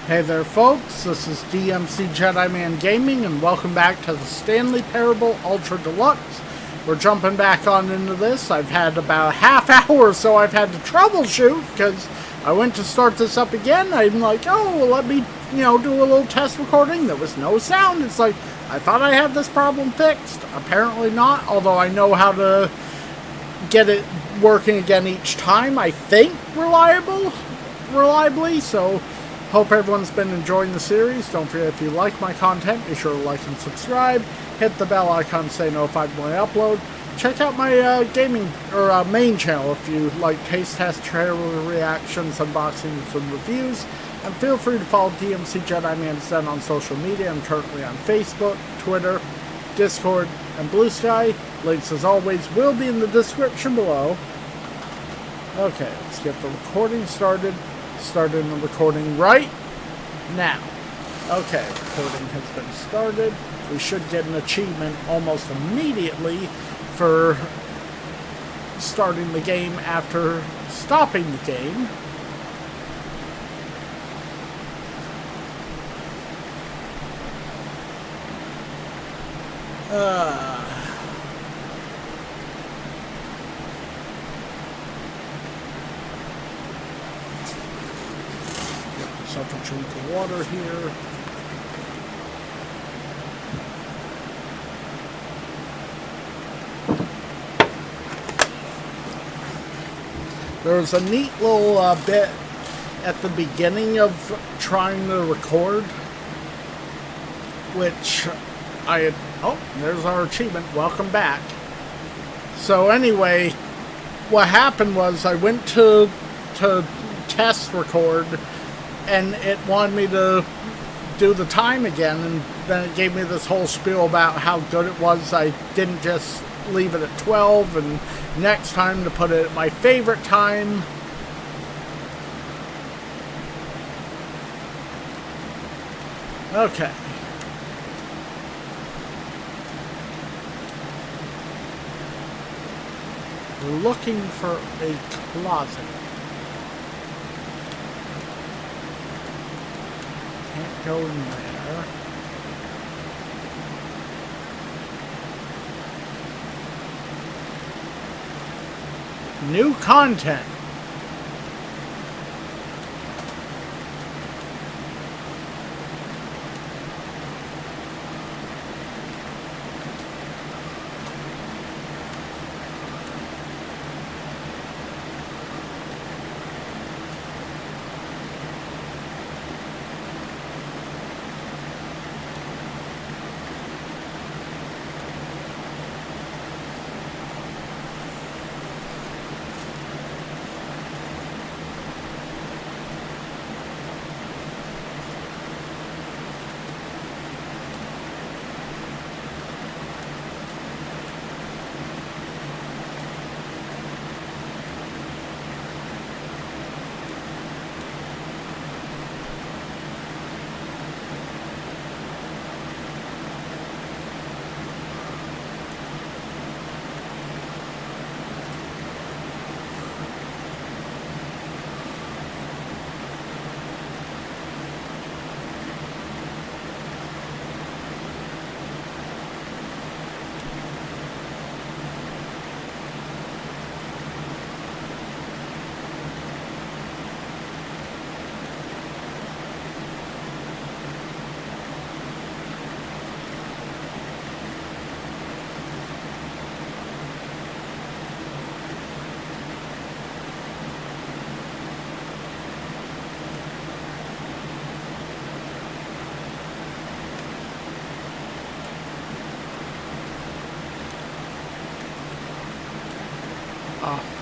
Hey there folks, this is DMC Jedi Man Gaming and welcome back to the Stanley Parable Ultra Deluxe. We're jumping back on into this. I've had about a half hour so I've had to troubleshoot because I went to start this up again. I'm like, oh, well, let me, do a little test recording. There was no sound. It's like, I thought I had this problem fixed. Apparently not, although I know how to get it working again each time, I think, reliably, so hope everyone's been enjoying the series. Don't forget, if you like my content, be sure to like and subscribe. Hit the bell icon to stay notified when I upload. Check out my gaming or main channel if you like taste test, trailer reactions, unboxings, and reviews. And feel free to follow DMC Jedi Man Zen on social media. I'm currently on Facebook, Twitter, Discord, and Blue Sky. Links, as always, will be in the description below. Okay, let's get the recording started. Started the recording right now. Okay, recording has been started. We should get an achievement almost immediately for starting the game after stopping the game. Myself a drink of water here. There was a neat little bit at the beginning of trying to record, which I had... Oh, there's our achievement. Welcome back. So anyway, what happened was I went to test record, and it wanted me to do the time again, and then it gave me this whole spiel about how good it was. I didn't just leave it at 12, and next time to put it at my favorite time. Okay. We're looking for a closet. Can't go in there. New content.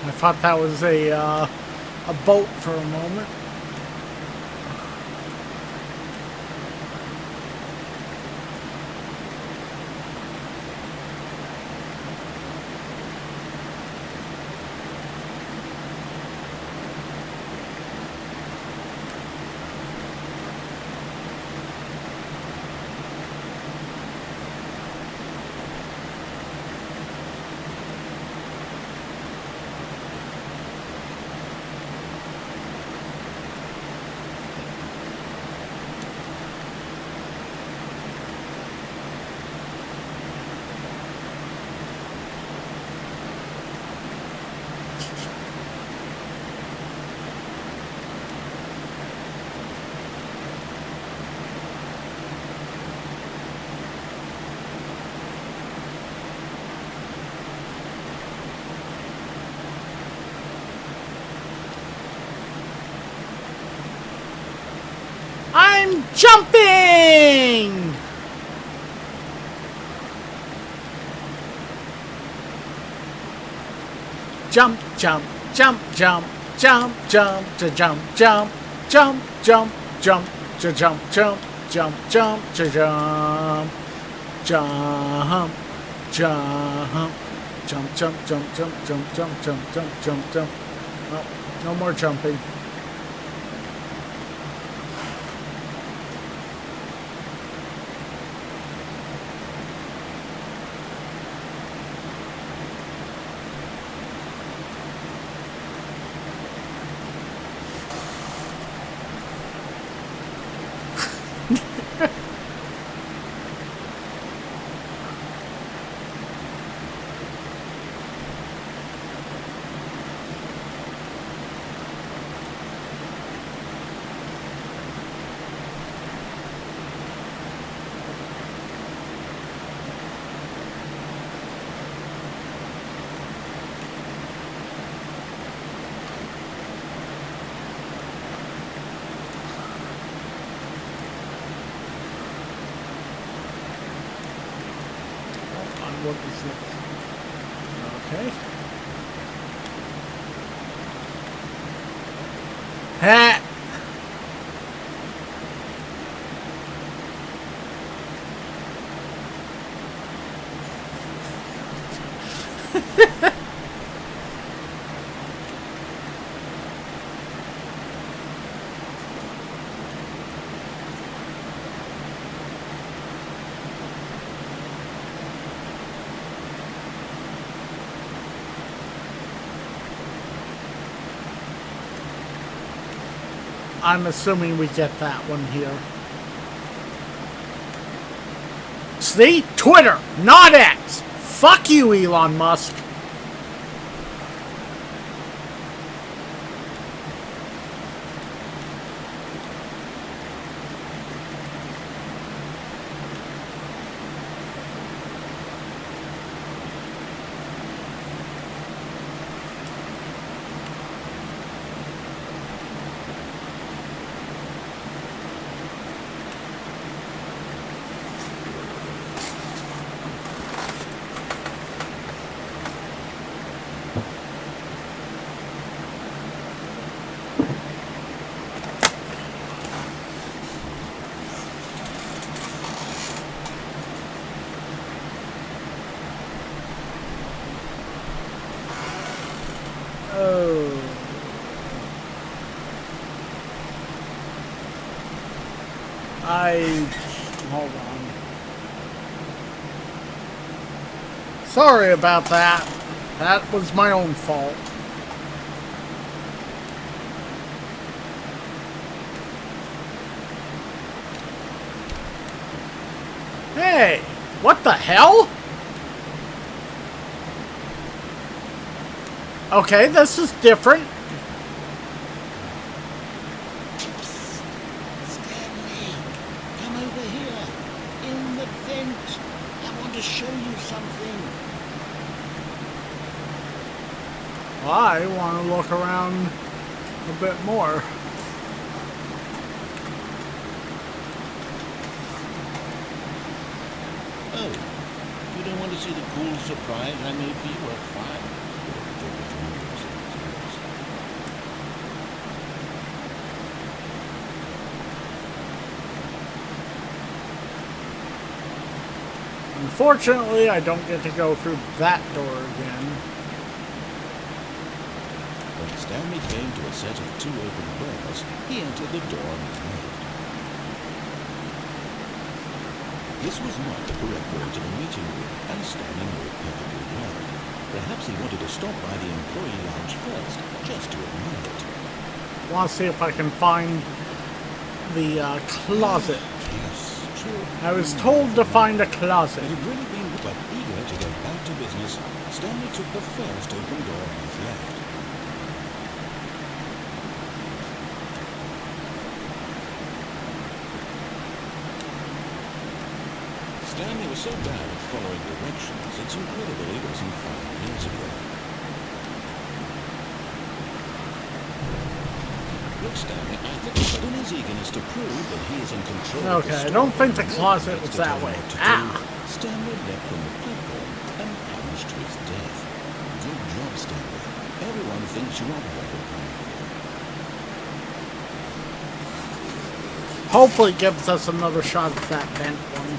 I thought that was a boat for a moment. I'm jumping! Jump, jump, jump, jump, jump, jump, to jump, jump, jump, jump, jump, to jump, jump, jump, jump, to jump, jump, jump, jump, jump, jump, jump, jump, jump, jump, jump, jump, jump. Oh, no more jumping. What is it? Okay. Ha! I'm assuming we get that one here. See? Twitter, not X. Fuck you, Elon Musk. Hold on. Sorry about that. That was my own fault. Hey, what the hell? Okay, this is different. Stanley, come over here. In the vent. I want to show you something. I want to look around a bit more. Oh, you don't want to see the cool surprise I made for you at 5? Unfortunately, I don't get to go through that door again. When Stanley came to a set of 2 open doors, he entered the door on his left. This was not the correct way to the meeting room, and Stanley knew it perfectly well. Perhaps he wanted to stop by the employee lounge first, just to admire it. I want to see if I can find the closet. Yes, true. I was told to find a closet. He had really been but eager to get back to business. Stanley took the first open door on his left. Stanley was so bad at following directions, it's incredible he wasn't 5 years ago. Look, Stanley, I think that in his eagerness to prove that he is in control of the Okay, I story, don't think the and closet gets was to that tell him way. what to do, Ah! Stanley leapt from the platform and plunged to his death. Good job, Stanley. Everyone thinks you are very powerful. Hopefully gives us another shot at that vent one.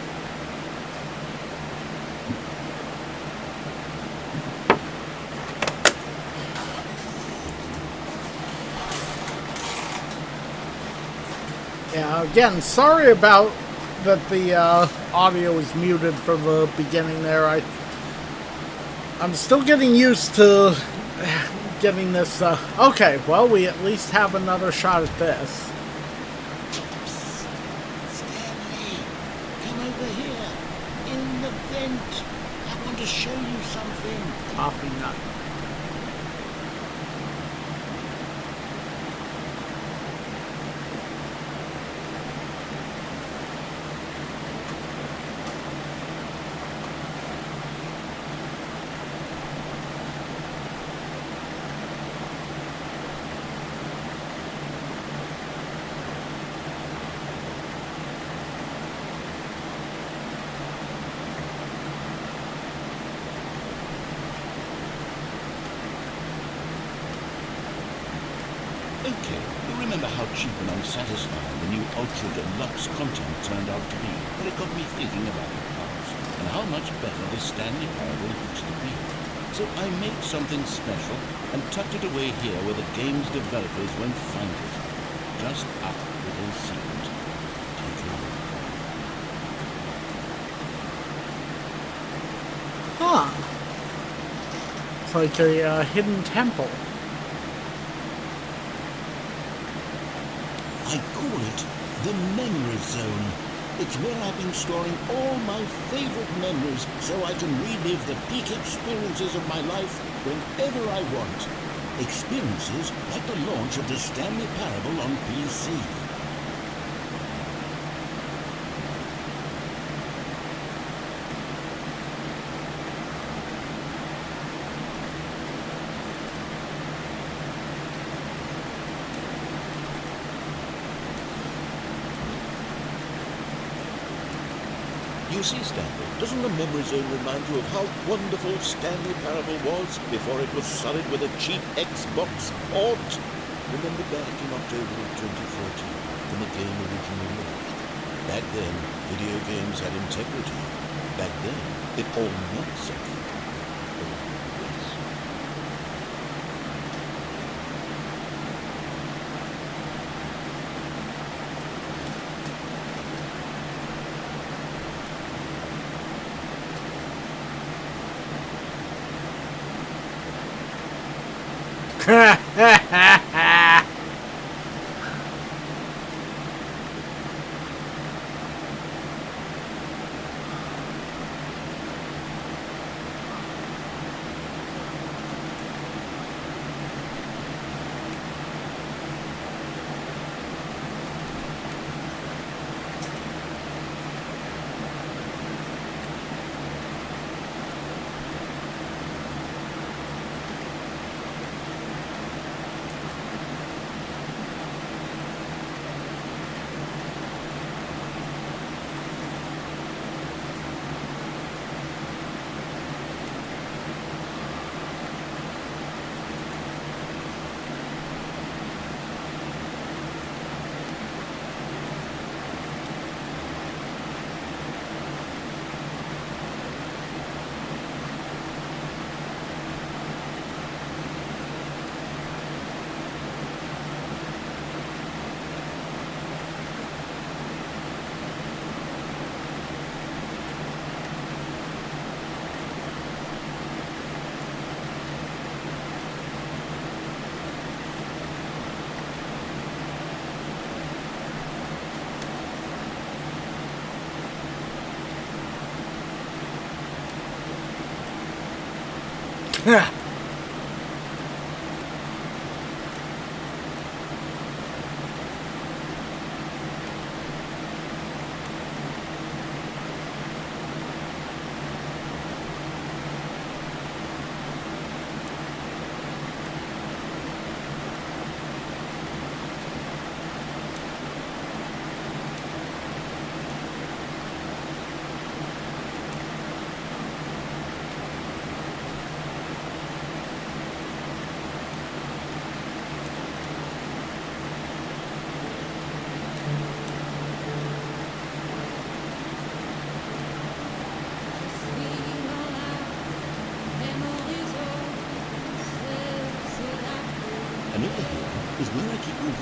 Yeah, again, sorry about that the audio is muted for the beginning there. I'm still getting used to getting this. Okay, well, we at least have another shot at this. Stanley, come over here. In the vent. I want to show you something. Coffee nut. Okay, you remember how cheap and unsatisfying the new Ultra Deluxe content turned out to be, but it got me thinking about the past, and how much better the Stanley Parable used to be. So I made something special, and tucked it away here where the game's developers won't find it. Just a little secret. Take a look. Huh. It's like a hidden temple. I call it the Memory Zone. It's where I've been storing all my favorite memories so I can relive the peak experiences of my life whenever I want. Experiences like the launch of the Stanley Parable on PC. You see, Stanley, doesn't the Memory Zone remind you of how wonderful Stanley Parable was before it was sullied with a cheap Xbox port? Remember back in October of 2014, when the game originally launched? Back then, video games had integrity. Back then, it all meant something. Oh, yes.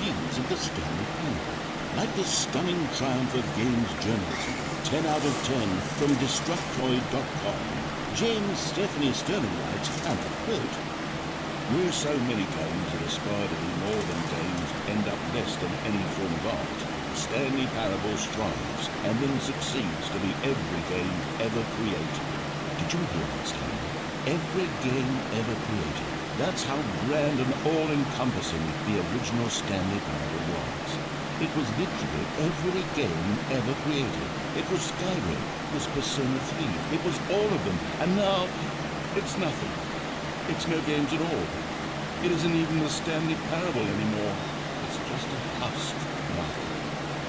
reviews of the Stanley Parable. Like this stunning triumph of games journalism, 10 out of 10 from Destructoid.com. James Stephanie Sterling writes, and I quote, "Where so many games that aspire to be more than games end up less than any form of art, Stanley Parable strives and then succeeds to be every game ever created." Did you hear that, Stanley? Every game ever created. That's how grand and all-encompassing the original Stanley Parable was. It was literally every game ever created. It was Skyrim, it was Persona 3, it was all of them, and now it's nothing. It's no games at all. It isn't even the Stanley Parable anymore. It's just a husk nothing.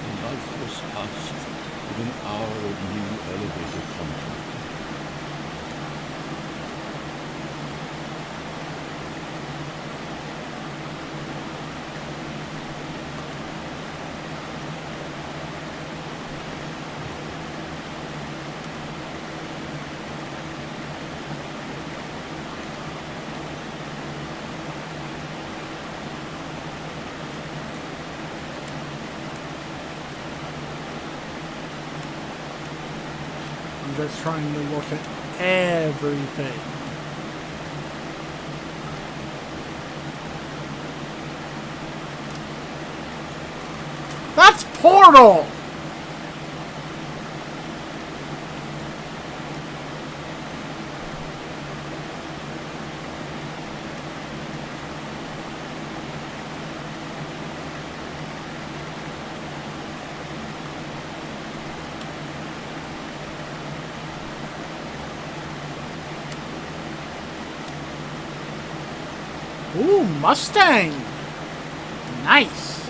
A lifeless husk with an hour of new elevator content. I'm just trying to look at everything. That's Portal! Ooh, Mustang! Nice!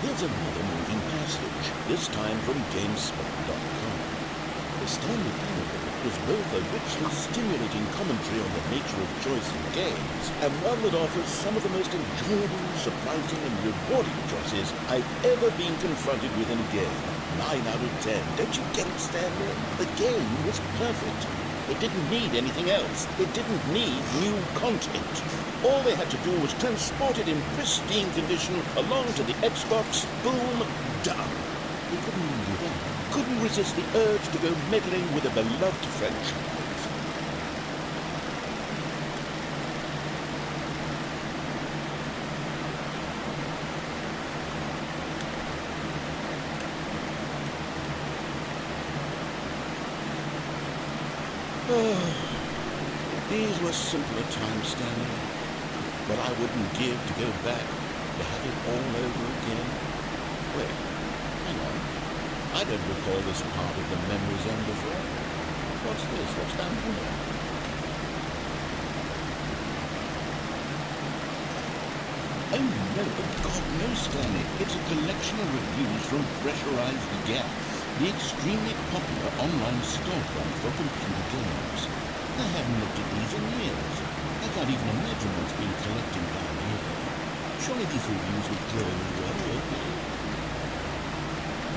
Here's another moving passage, this time from GameSpot.com. The Stanley Parable was both a richly stimulating commentary on the nature of choice in games, and one that offers some of the most enjoyable, surprising, and rewarding choices I've ever been confronted with in a game. 9 out of 10. Don't you get it, Stanley? The game was perfect. It didn't need anything else. It didn't need new content. All they had to do was transport it in pristine condition along to the Xbox. Boom, done. They couldn't even do that. Couldn't resist the urge to go meddling with a beloved franchise. These were simpler times, Stanley. But I wouldn't give to go back to have it all over again. Wait, hang on. I don't recall this part of the memory zone before. What's this? What's down here? Oh no, God no, Stanley. It's a collection of reviews from Pressurized Gas, the extremely popular online storefront for computer games. I haven't looked at these in years. I can't even imagine what's been collecting down here. Surely these reviews would go well, won't they?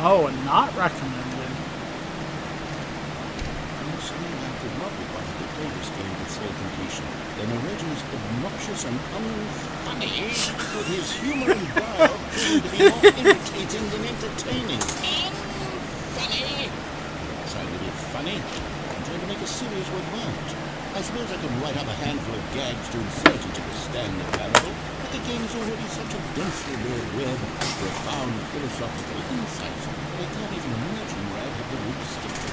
Oh, and not recommended. Honestly, I could not be bothered to play this game with full completion. The narrator is obnoxious and unfunny, with his humor and dialogue proving to be more irritating than entertaining. Unfunny! I'm trying to be funny. I'm trying to make a serious word out. I suppose I could write up a handful of gags to insert into the Stanley Parable, but the game is already such a densely layered web of profound philosophical insights that I can't even imagine where I'd have the root to stick to.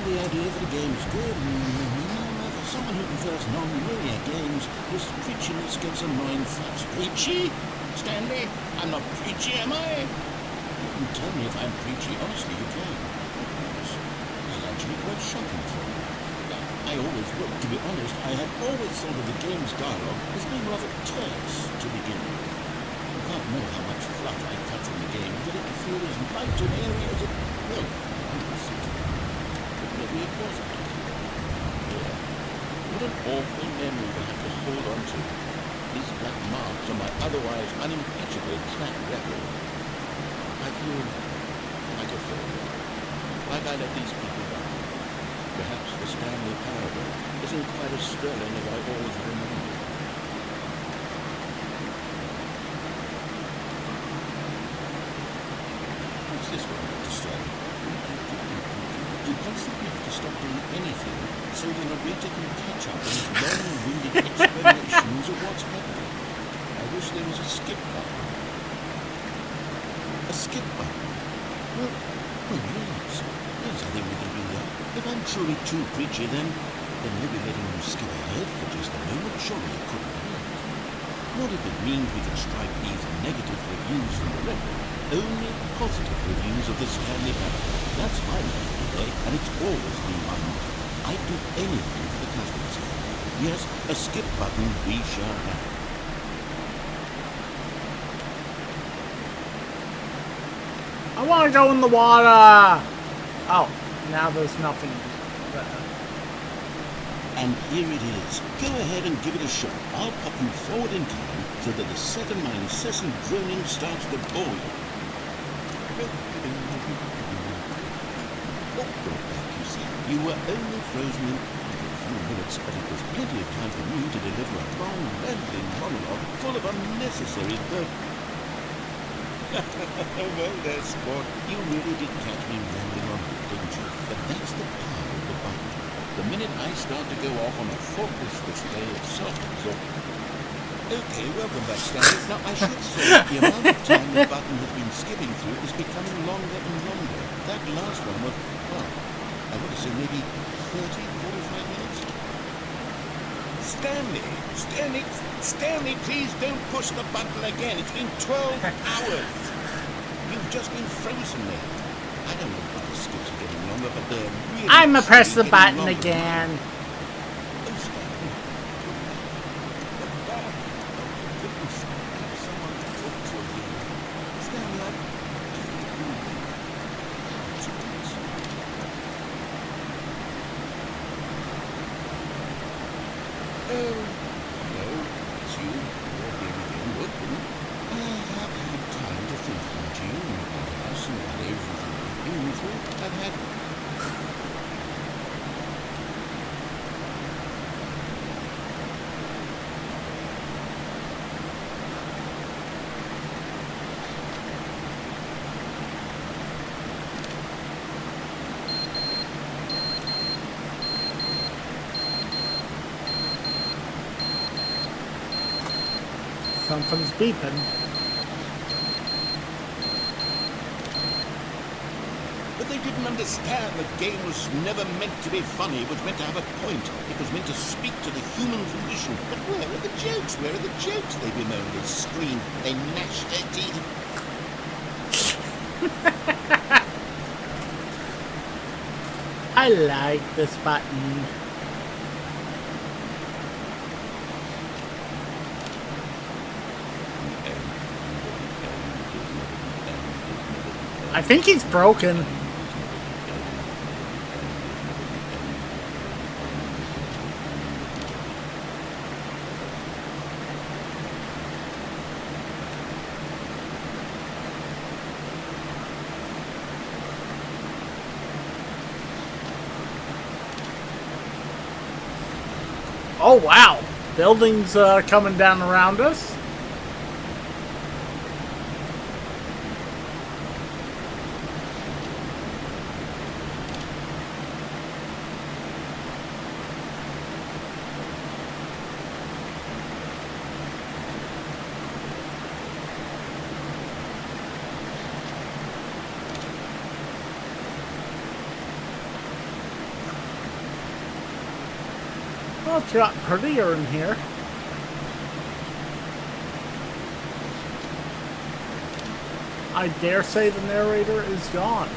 The idea for the game is good, there's some someone who prefers non-linear games, this preachiness gets annoying fast. Preachy? Stanley, I'm not preachy, am I? You can tell me if I'm preachy. Honestly, you can. This is actually quite shocking for me. To be honest, I had always thought of the game's dialogue as being rather terse to begin with. You can't know how much fluff I cut from the game, but it feels as light an area as it... Well, but maybe it wasn't. Yeah. What an awful memory to have to hold on to. These black marks on my otherwise unimpeachable track record. I feel like a failure. Like I let these people down. Perhaps the Stanley parable isn't quite as sterling as I always remembered. What's this one got to say? You constantly have to stop doing anything so the narrator can catch up on his long-winded explanations of what's happening. I wish there was a skip button. A skip button? Well, yes. Yes, I think we can do that. If I'm truly too preachy, then maybe letting them skip ahead for just a moment, surely it couldn't hurt. What if it means we can strike these negative reviews from the record? Only positive reviews of the Stanley Parable. That's my motto today, and it's always been my motto. I'd do anything for the customers. Yes, a skip button we shall have. I want to go in the water! Oh, now there's nothing there. And here it is. Go ahead and give it a shot. I'll pop you forward in time so that the second my incessant groaning starts to bore you. Oh, go back, you see. You were only frozen in a few minutes, but it was plenty of time for me to deliver a long, rambling monologue full of unnecessary well, there, sport. You really did catch me rambling on, didn't you? But that's the power of the button. The minute I start to go off on a faultless display of self-absorption. Okay, welcome back, Stanley. Now, I should say the amount of time the button has been skipping through is becoming longer and longer. That last one was, well, I want to say maybe 30, 45 minutes. Stanley, please don't push the button again. It's been 12 hours. You've just been frozen there. I don't know why the skips are getting longer, but they're really... I'ma press the button again. Oh, Stanley. Look back. Oh, goodness. I have someone to talk to again. Stanley, I think you will be. Oh, hello. It's you. You're here again. Welcome. I have had time to think about you and about us and about everything we've been through. I've had... Something's beeping. But they didn't understand the game was never meant to be funny. It was meant to have a point. It was meant to speak to the human condition. But where are the jokes? Where are the jokes? They bemoaned, they screamed, they gnashed their teeth. I like this button. I think he's broken. Oh wow, buildings coming down around us. Well, it's got prettier in here. I dare say the narrator is gone.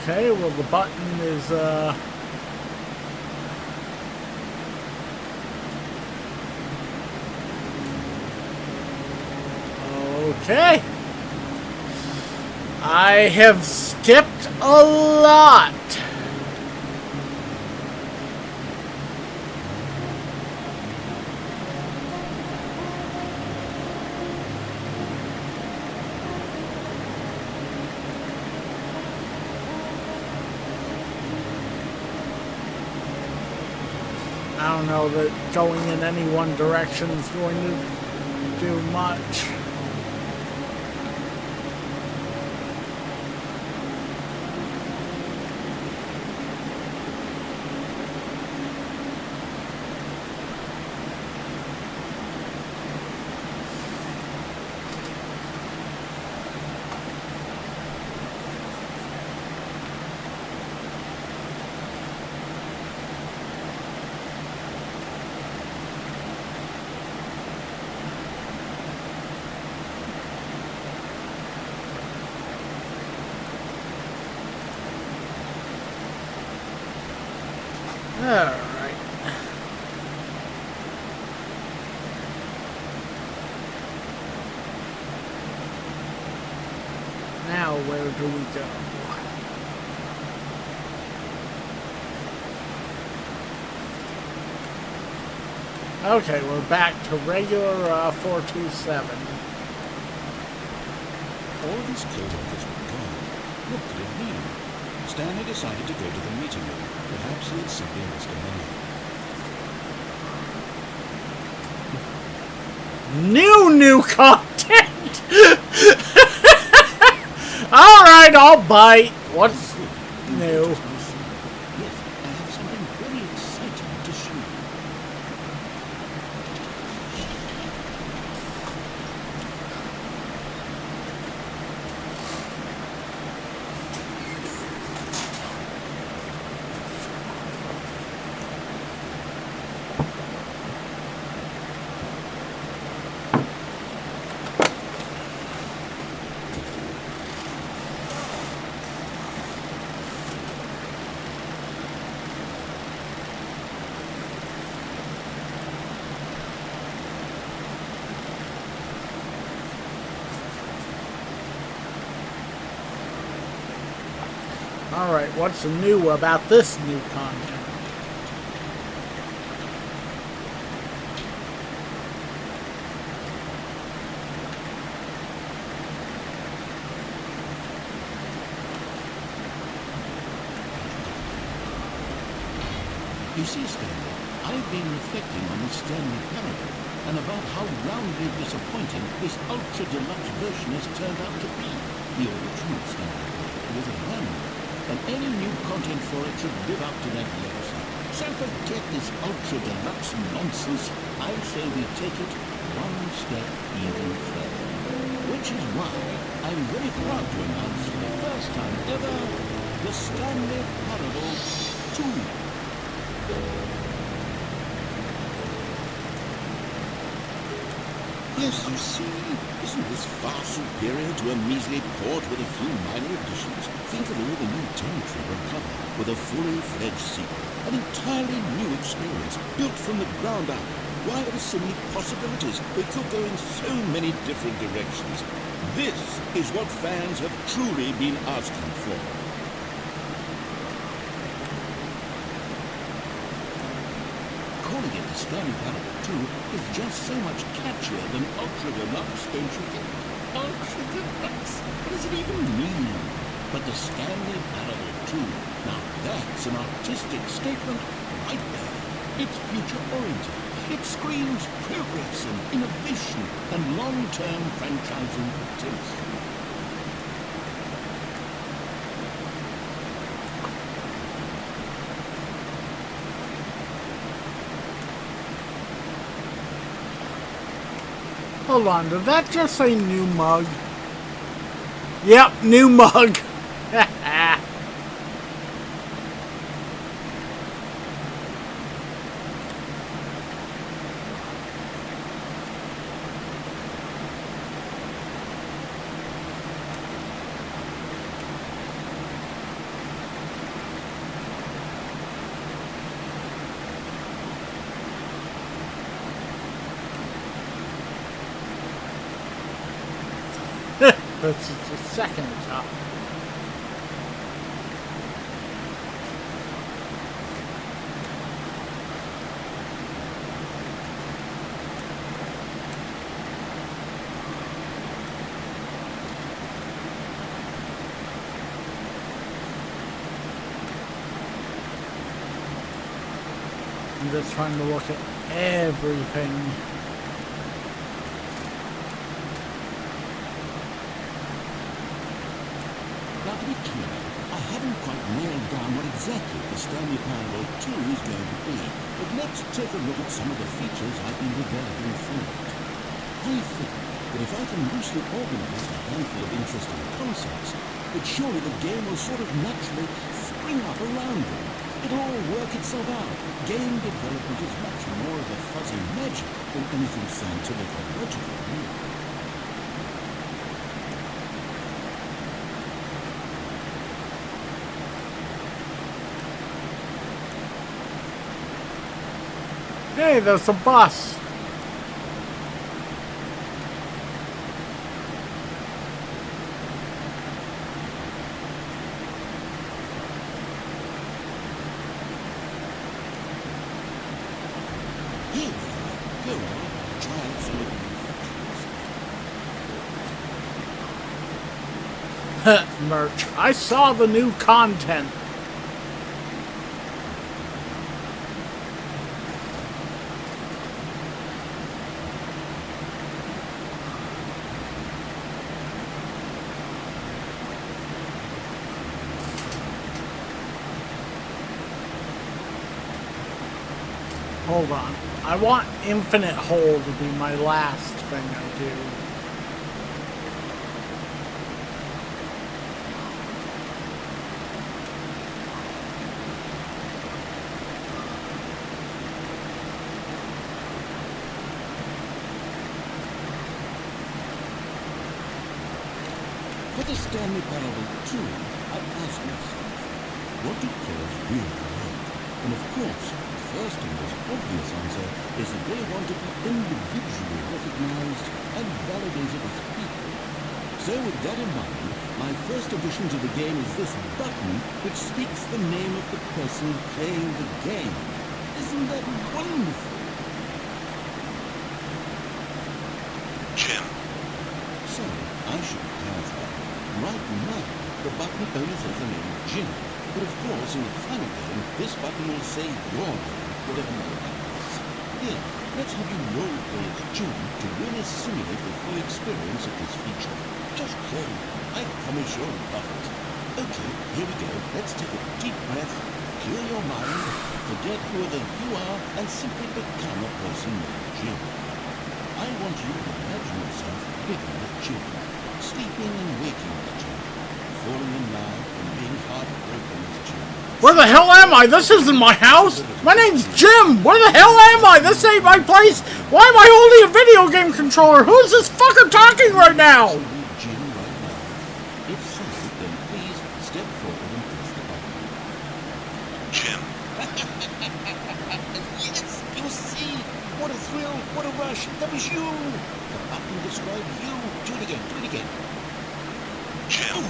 Okay, well the button is, okay. I have skipped a lot. I don't know that going in any one direction is going to do much. Alright. Now where do we go? Okay, we're back to regular 427. All these co-workers were gone. What could it mean? Stanley decided to go to the meeting room. Perhaps he had simply missed a memo. New content! Alright, I'll bite. What's new? Yes, I have something very exciting to show you. Alright, what's new about this new content? You see, Stanley, I've been reflecting on the Stanley parable and about how roundly disappointing this ultra deluxe version has turned out to be. The original Stanley parable was a manual, and any new content for it should live up to that legacy. So forget this ultra deluxe nonsense. I say we take it one step even further. Which is why I'm very proud to announce for the first time ever the Stanley Parable 2. Yes, you see, isn't this far superior to a measly port with a few minor additions? Think of all the new territory we'll cover with a fully fledged sequel. An entirely new experience, built from the ground up. Why, there are so many possibilities. It could go in so many different directions. This is what fans have truly been asking for. Calling it the Stanley Parable 2 is just so much catchier than Ultra Deluxe, don't you think? Ultra Deluxe? What does it even mean? But the Stanley Parable 2, now that's an artistic statement right there. It's future-oriented, It screams progress and innovation and long-term franchising potential. Hold on, did that just say new mug? Yep, new mug. That's the second top. I'm just trying to look at everything. Now, to be clear, I haven't quite nailed down what exactly the Stanley Parable 2 is going to be, but let's take a look at some of the features I've been developing for it. I think that if I can loosely organize a handful of interesting concepts, that surely the game will sort of naturally spring up around them. It'll all work itself out. Game development is much more of a fuzzy magic than anything scientific or logical, really. Hey, there's a bus. Here we are. Go on. Try out some of the Merch. I saw the new content. Hold on. I want infinite hole to be my last thing I do. For the Stanley Parable 2, I asked myself, what do players really want? And of course, the first and most obvious answer is that they want to be individually recognized and validated as people. So with that in mind, my first addition to the game is this button which speaks the name of the person playing the game. Isn't that wonderful? Jim. So, I should clarify. Right now, the button only says the name Jim. But of course, in the final game, this button will say your name, whatever name that is. Here, let's have you roleplay as Jim to really simulate the full experience of this feature. Just play. I promise you'll love it. Okay, here we go. Let's take a deep breath, clear your mind, forget whoever you are, and simply become a person named Jim. I want you to imagine yourself living with Jim, sleeping and waking with Jim, falling in love and being heartbroken with Jim. Where the hell am I? This isn't my house. My name's Jim. Where the hell am I? This ain't my place. Why am I holding a video game controller? Who's this fucker talking right now? So be Jim right now. If so, then please step forward and press the button. Jim. Yes, you see. What a thrill, what a rush. That was you. The button described you. Do it again, do it again. Jim.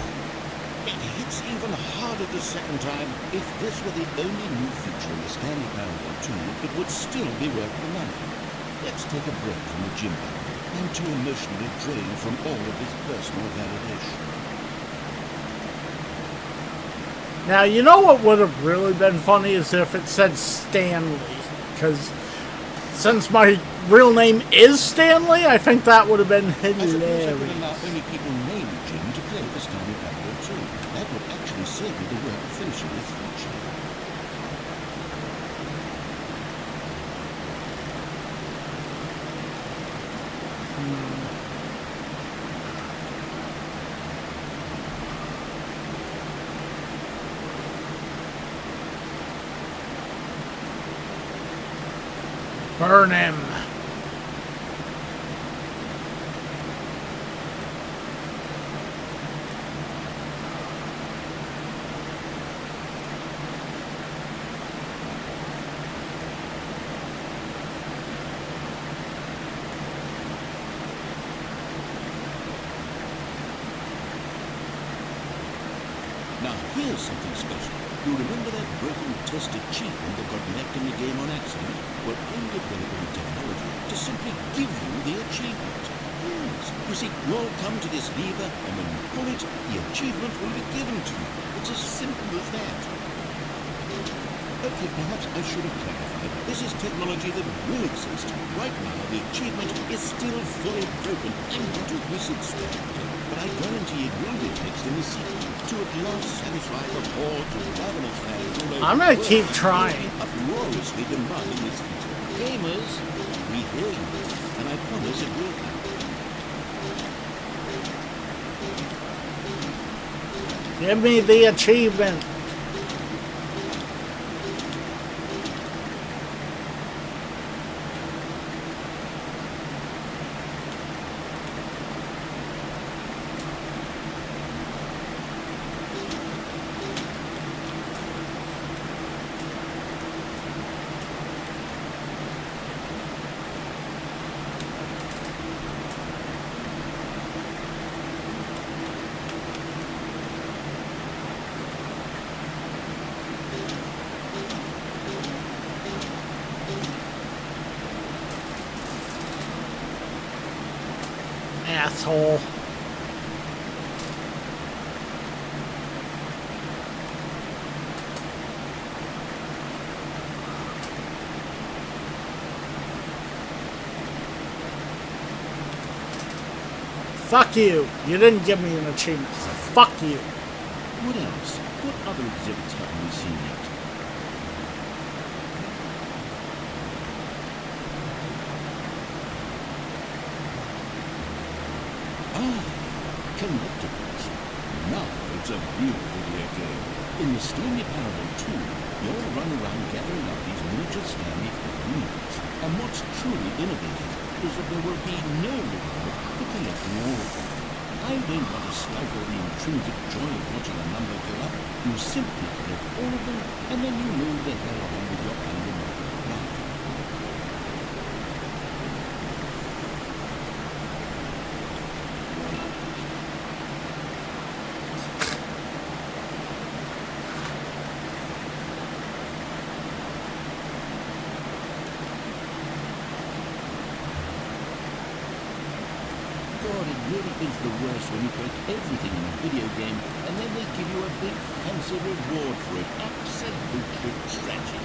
It hits even harder the second time. If this were the only new feature in the Stanley Parable 2, it would still be worth the money. Let's take a break from the Jim button. I'm too emotionally drained from all of this personal validation. Now, you know what would have really been funny is if it said Stanley. Because Since my real name is Stanley, I think that would have been I suppose I hilarious. could allow only people named Jim to play for Stanley Parable 2. That would actually save me the work of finishing this feature. Burn him. Now here's something special. You remember that broken test achievement that got left in the game on accident? Well, I'm developing technology to simply give you the achievement. Yes. You see, you all come to this lever, and when you pull it, the achievement will be given to you. It's as simple as that. Okay, perhaps I should have clarified. This is technology that will exist. Right now, the achievement is still fully broken and not a wizard stand. But I guarantee it will be fixed in the sequel to at last satisfy the hordes of ravenous fans all over I'm the gonna world keep who are trying. uproariously demanding this feature. Gamers, we hear you, and I promise it will happen. Give me the achievement. Asshole. Fuck you. You didn't give me an achievement, so fuck you. What else? What other exhibits haven't we seen yet? Collectibles. Now it's a real video game. In the Stanley Parable 2, you'll run around gathering up these miniature Stanley figurines. And what's truly innovative is that there will be no reward for collecting all of them. I don't want to stifle the intrinsic joy of watching a number go up. You simply collect all of them, and then you move the hell on with your unremarkable life. Really is the worst when you collect everything in a video game and then they give you a big fancy reward for it. Absolutely tragic.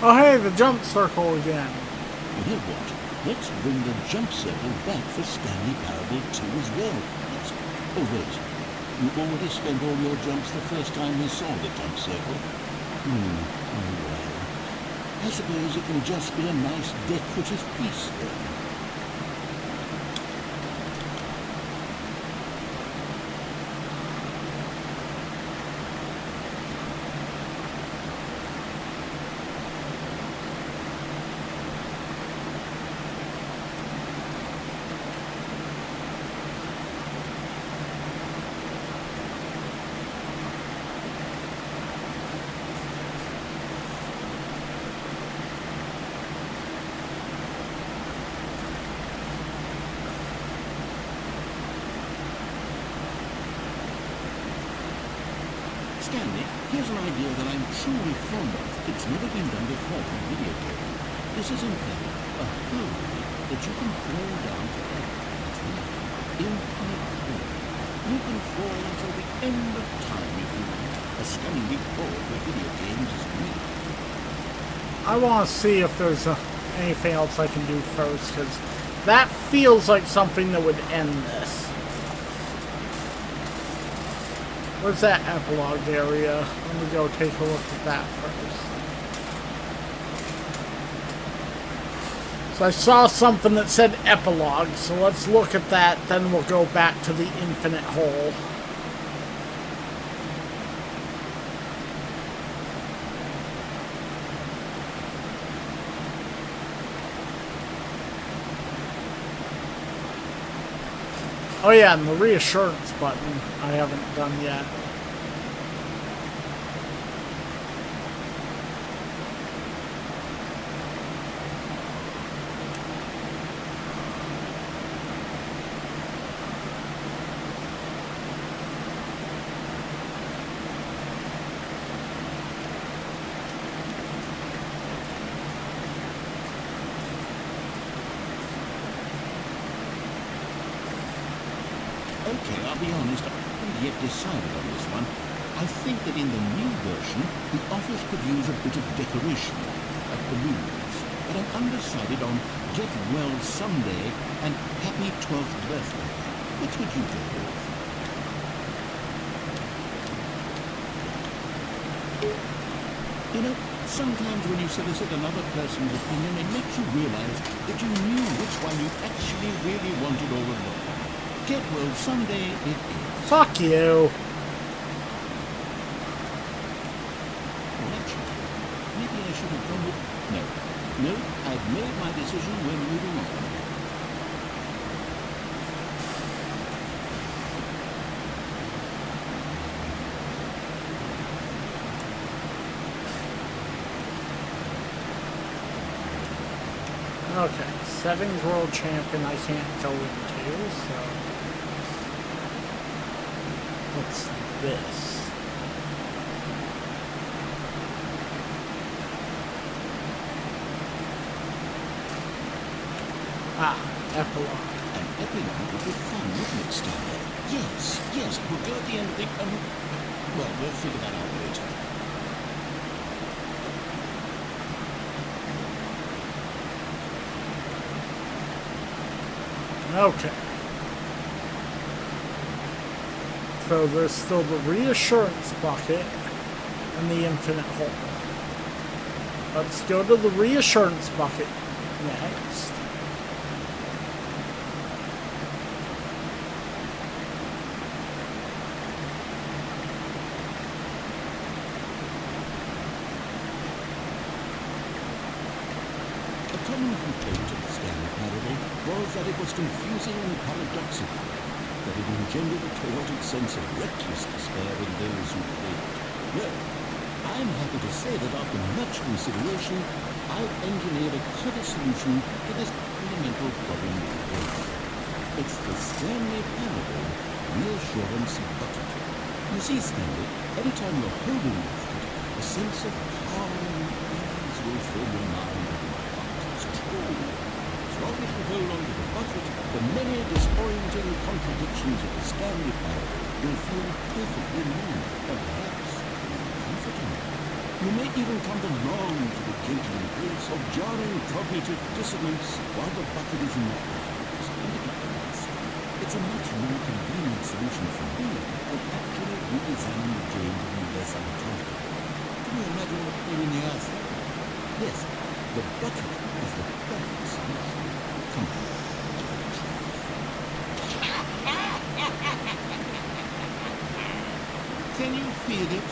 Oh hey, the jump circle again. You know what? Let's bring the jump circle back for Stanley Parable 2 as well. Oh wait. You already spent all your jumps the first time we saw the jump circle. Oh well. I suppose it can just be a nice decorative piece then. Stanley, here's an idea that I'm truly fond of. It's never been done before in a video game. This is in fact A hole that you can fall down forever. That's right. Infinite hole. You can fall until the end of time if you want. A stunning leap forward for video games is great. I want to see if there's anything else I can do first, because that feels like something that would end this. Where's that epilogue area? Let me go take a look at that first. So I saw something that said epilogue, so let's look at that, then we'll go back to the infinite hole. Oh yeah, and the reassurance button I haven't done yet. Okay, I'll be honest, I haven't yet decided on this one. I think that in the new version, the office could use a bit of decoration, like balloons. But I'm undecided on Get Well Someday and Happy 12th Birthday. Which would you go with? You know, sometimes when you solicit another person's opinion, it makes you realize that you knew which one you actually really wanted all along. Get well someday it is. Fuck you. Well, actually, maybe I should have gone with... No, I've made my decision. We're moving on. Okay, settings world champion I can't go into, so... What's this? Ah, epilogue. An epilogue would be fun, wouldn't it, Stanley? Yes, we'll go at the end of the... well, we'll figure that out later. Okay. So there's still the reassurance bucket and the infinite hole. Let's go to the reassurance bucket next. A common complaint of the Stanley parable was that it was confusing and paradoxical, that it engendered a chaotic sense of reckless despair in those who played it. Well, I'm happy to say that after much consideration, I've engineered a clever solution to this fundamental problem of the game. It's the Stanley parable reassurance bucket. You see, Stanley, every time you're holding the bucket, a sense of calm and ease will fill your mind and your heart. It's true. As long as you hold on to the bucket, the many disorienting contradictions of the Stanley parable will feel perfectly normal, and perhaps comforting. You may even come to long for the gentle embrace of jarring cognitive dissonance while the bucket is not relaxed. And it depends. It's a much more convenient solution for me than actually redesigning the game to be less uncomfortable. Can you imagine the pain in the ass there? Yes, the bucket is the perfect solution. Come on, give it a try. Can you feel it?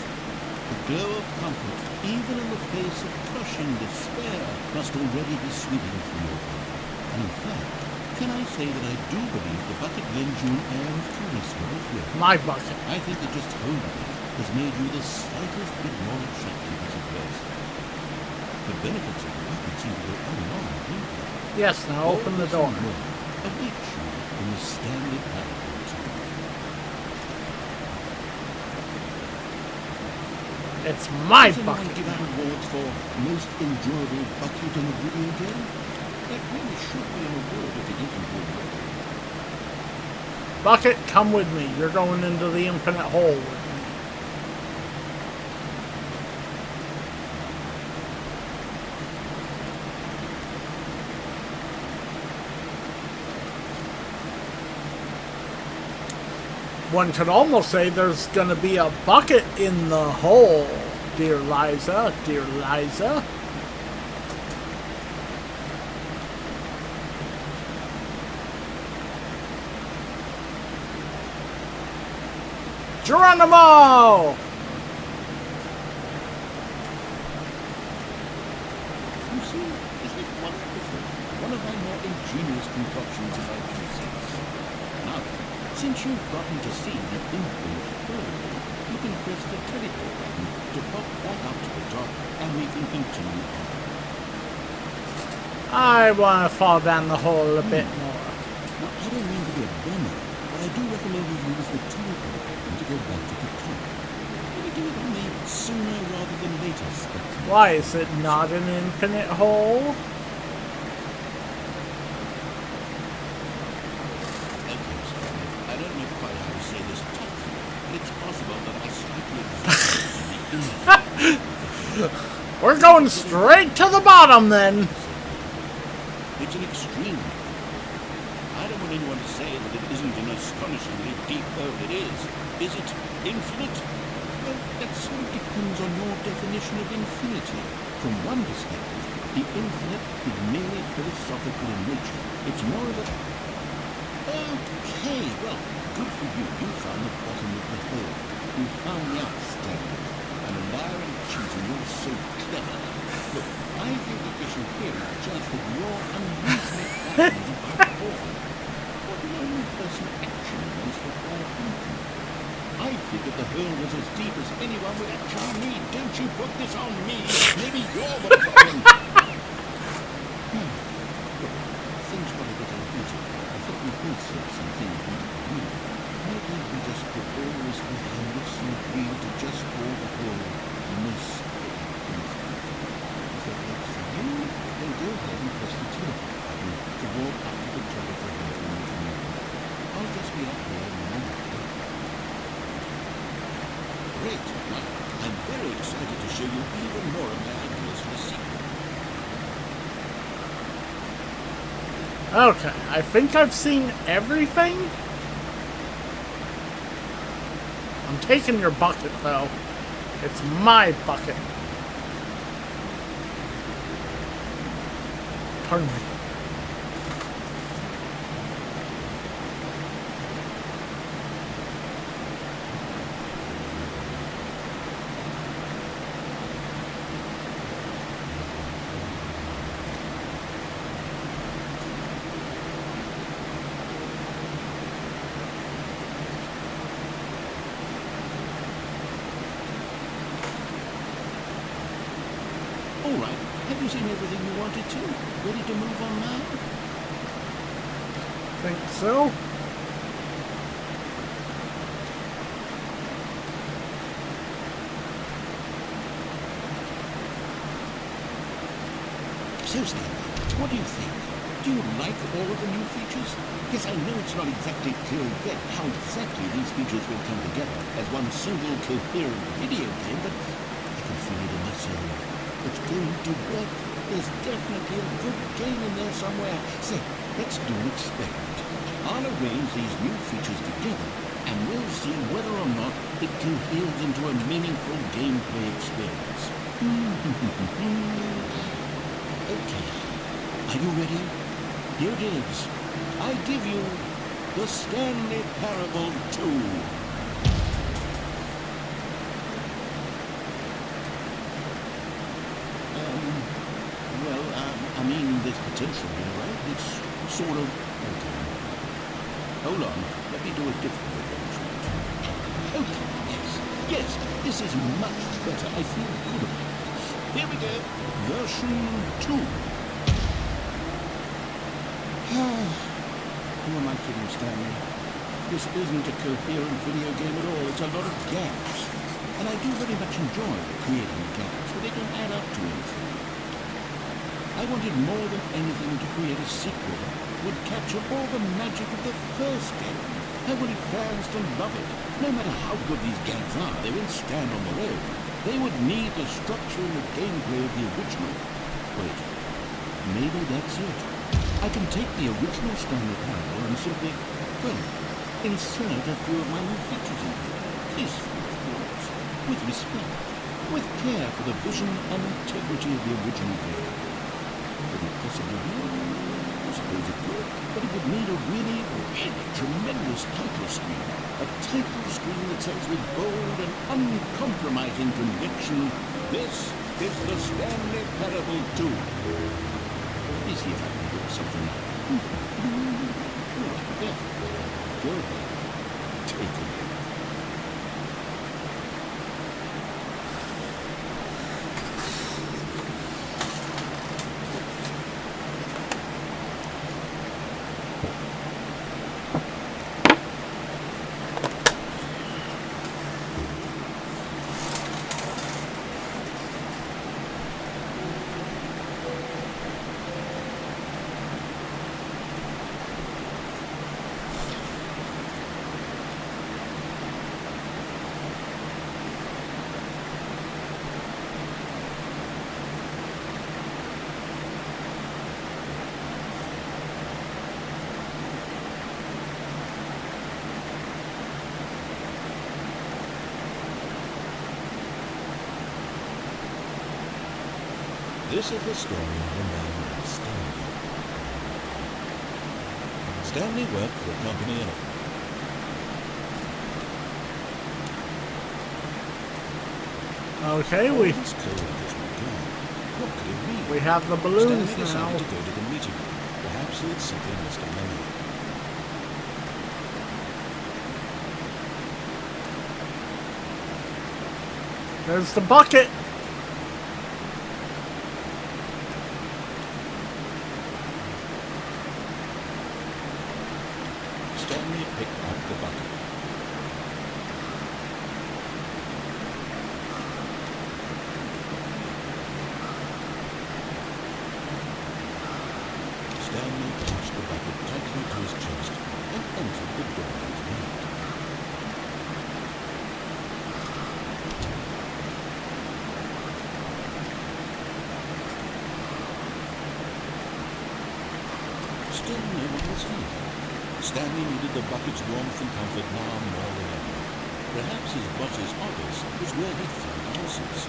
The glow of comfort, even in the face of crushing despair, must already be sweeping through your body. And in fact, can I say that I do believe the bucket lends you an air of charisma as well? My bucket. I think that just holding it has made you the slightest bit more attractive as a person. The benefits of the bucket seem to go unmarked, don't they? Yes, now open the door. Await you in the Stanley parable. It's my Does anyone bucket. give out awards for most enjoyable bucket in a video game? That really should be a reward if it isn't already. Bucket, come with me. You're going into the infinite hole with me. One could almost say there's gonna be a bucket in the hole, dear Liza, dear Liza. Geronimo! You see, isn't it wonderful? One of my more ingenious concoctions if I can say so. Now, since you've gotten to see the infinite hole, you can press the teleport button to pop back up to the top, and we can continue on. I want to fall down the hole a bit more. Now, I don't mean to be a bummer, but I do recommend you use the teleport button to go back to the top. Maybe do it on the sooner rather than later spectrum. Why is it not an infinite hole? Okay, Stanley, I don't know quite how to say this tactfully, but it's possible that I slightly exaggerated the We're going straight to the bottom then. It's an extreme. I don't want anyone to say that it isn't an astonishingly deep hole. It is. Is it infinite? Well, that sort of depends on your definition of infinity. From one perspective, the infinite is merely philosophical in nature. It's more of a... Okay, well, good for you. You found the bottom of the hole. You found the outstanding. And a liar and cheater, you're so clever. Look, I think that we should hear just that your unusual patterns of performance. What the only person actually wants to fall into. I figured the hole was as deep as anyone would actually need. Don't you put this on me. Maybe you're the problem. Look, things got a little heated. I thought we both said something we knew. Why don't we just put all this behind us and agree to just call the hole mystery? If that works for you, then go ahead and press the teleport button to walk up to the top of the hole and come in. I'll just be up here in a moment. Great. Now, I'm very excited to show you even more of my ideas for the sequel. Okay, I think I've seen everything. I'm taking your bucket, though. It's my bucket. Pardon me. All right. Have you seen everything you wanted to? Ready to move on now? Think so? So, Stanley, what do you think? Do you like all of the new features? Yes, I know it's not exactly clear yet how exactly these features will come together as one single coherent video game, but I can feel it in my soul. It's going to work. There's definitely a good game in there somewhere. Say, let's do an experiment. I'll arrange these new features together, and we'll see whether or not it coheres into a meaningful gameplay experience. Okay. Are you ready? Here it is. I give you the Stanley Parable 2. I mean, there's potential here, right? It's sort of... Okay. Hold on. Let me do a different arrangement. Okay, yes. Yes, this is much better. I feel good about this. Here we go. Version 2. Who am I kidding, Stanley? This isn't a coherent video game at all. It's a lot of gaps. And I do very much enjoy creating gaps, but they don't add up to anything. I wanted more than anything to create a sequel that would capture all the magic of the first game. I wanted fans to love it. No matter how good these games are, they won't stand on their own. They would need the structure and the gameplay of the original. Wait, maybe that's it. I can take the original Stanley Parable and simply, well, insert a few of my new features into it. Peaceful, of course, with respect, with care for the vision and integrity of the original game. Could it possibly be? I suppose it could, but it would need a really, really tremendous title screen. A title screen that says with bold and uncompromising conviction, "This is the Stanley Parable 2. Let me see if I can do something. There. Go ahead. Take it. This is the story of a man named Stanley. Stanley worked for a company in Okay, we This code is gone. What could it mean? we have the balloons Stanley now. decided to go to the meeting room. Perhaps he had simply missed a memo. There's the bucket. Stanley picked up the bucket. Stanley pushed the bucket tightly to his chest and entered the door of his mouth. Still no one was here. Stanley needed the bucket's warmth and comfort now more than ever. Perhaps his boss's office was where he'd find answers.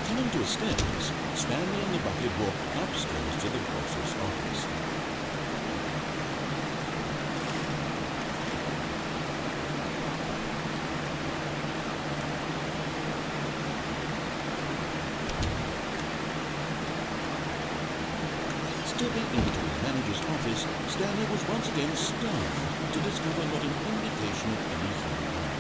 Coming to a staircase, Stanley and the bucket walked upstairs to the boss's office. Stepping into his manager's office, Stanley was once again stunned to discover not an indication of any human life.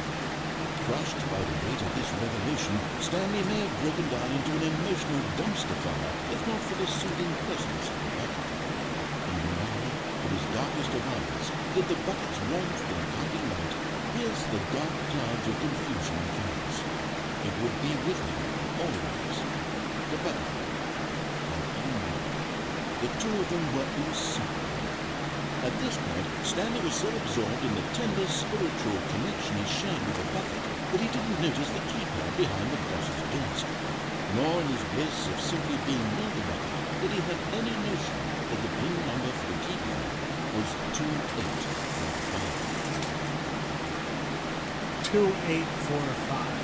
Crushed by the weight of this revelation, Stanley may have broken down into an emotional dumpster fire if not for the soothing presence of the bucket. Even now, in his darkest of hours, did the bucket's warmth and guiding light pierce the dark clouds of confusion and chaos. It would be with him always. The bucket. The two of them were inseparable. At this point, Stanley was so absorbed in the tender spiritual connection he shared with the bucket that he didn't notice the keypad behind the boss's desk. Nor in his bliss of simply being near the bucket did he have any notion that the pin number for the keypad was 2845. 2845.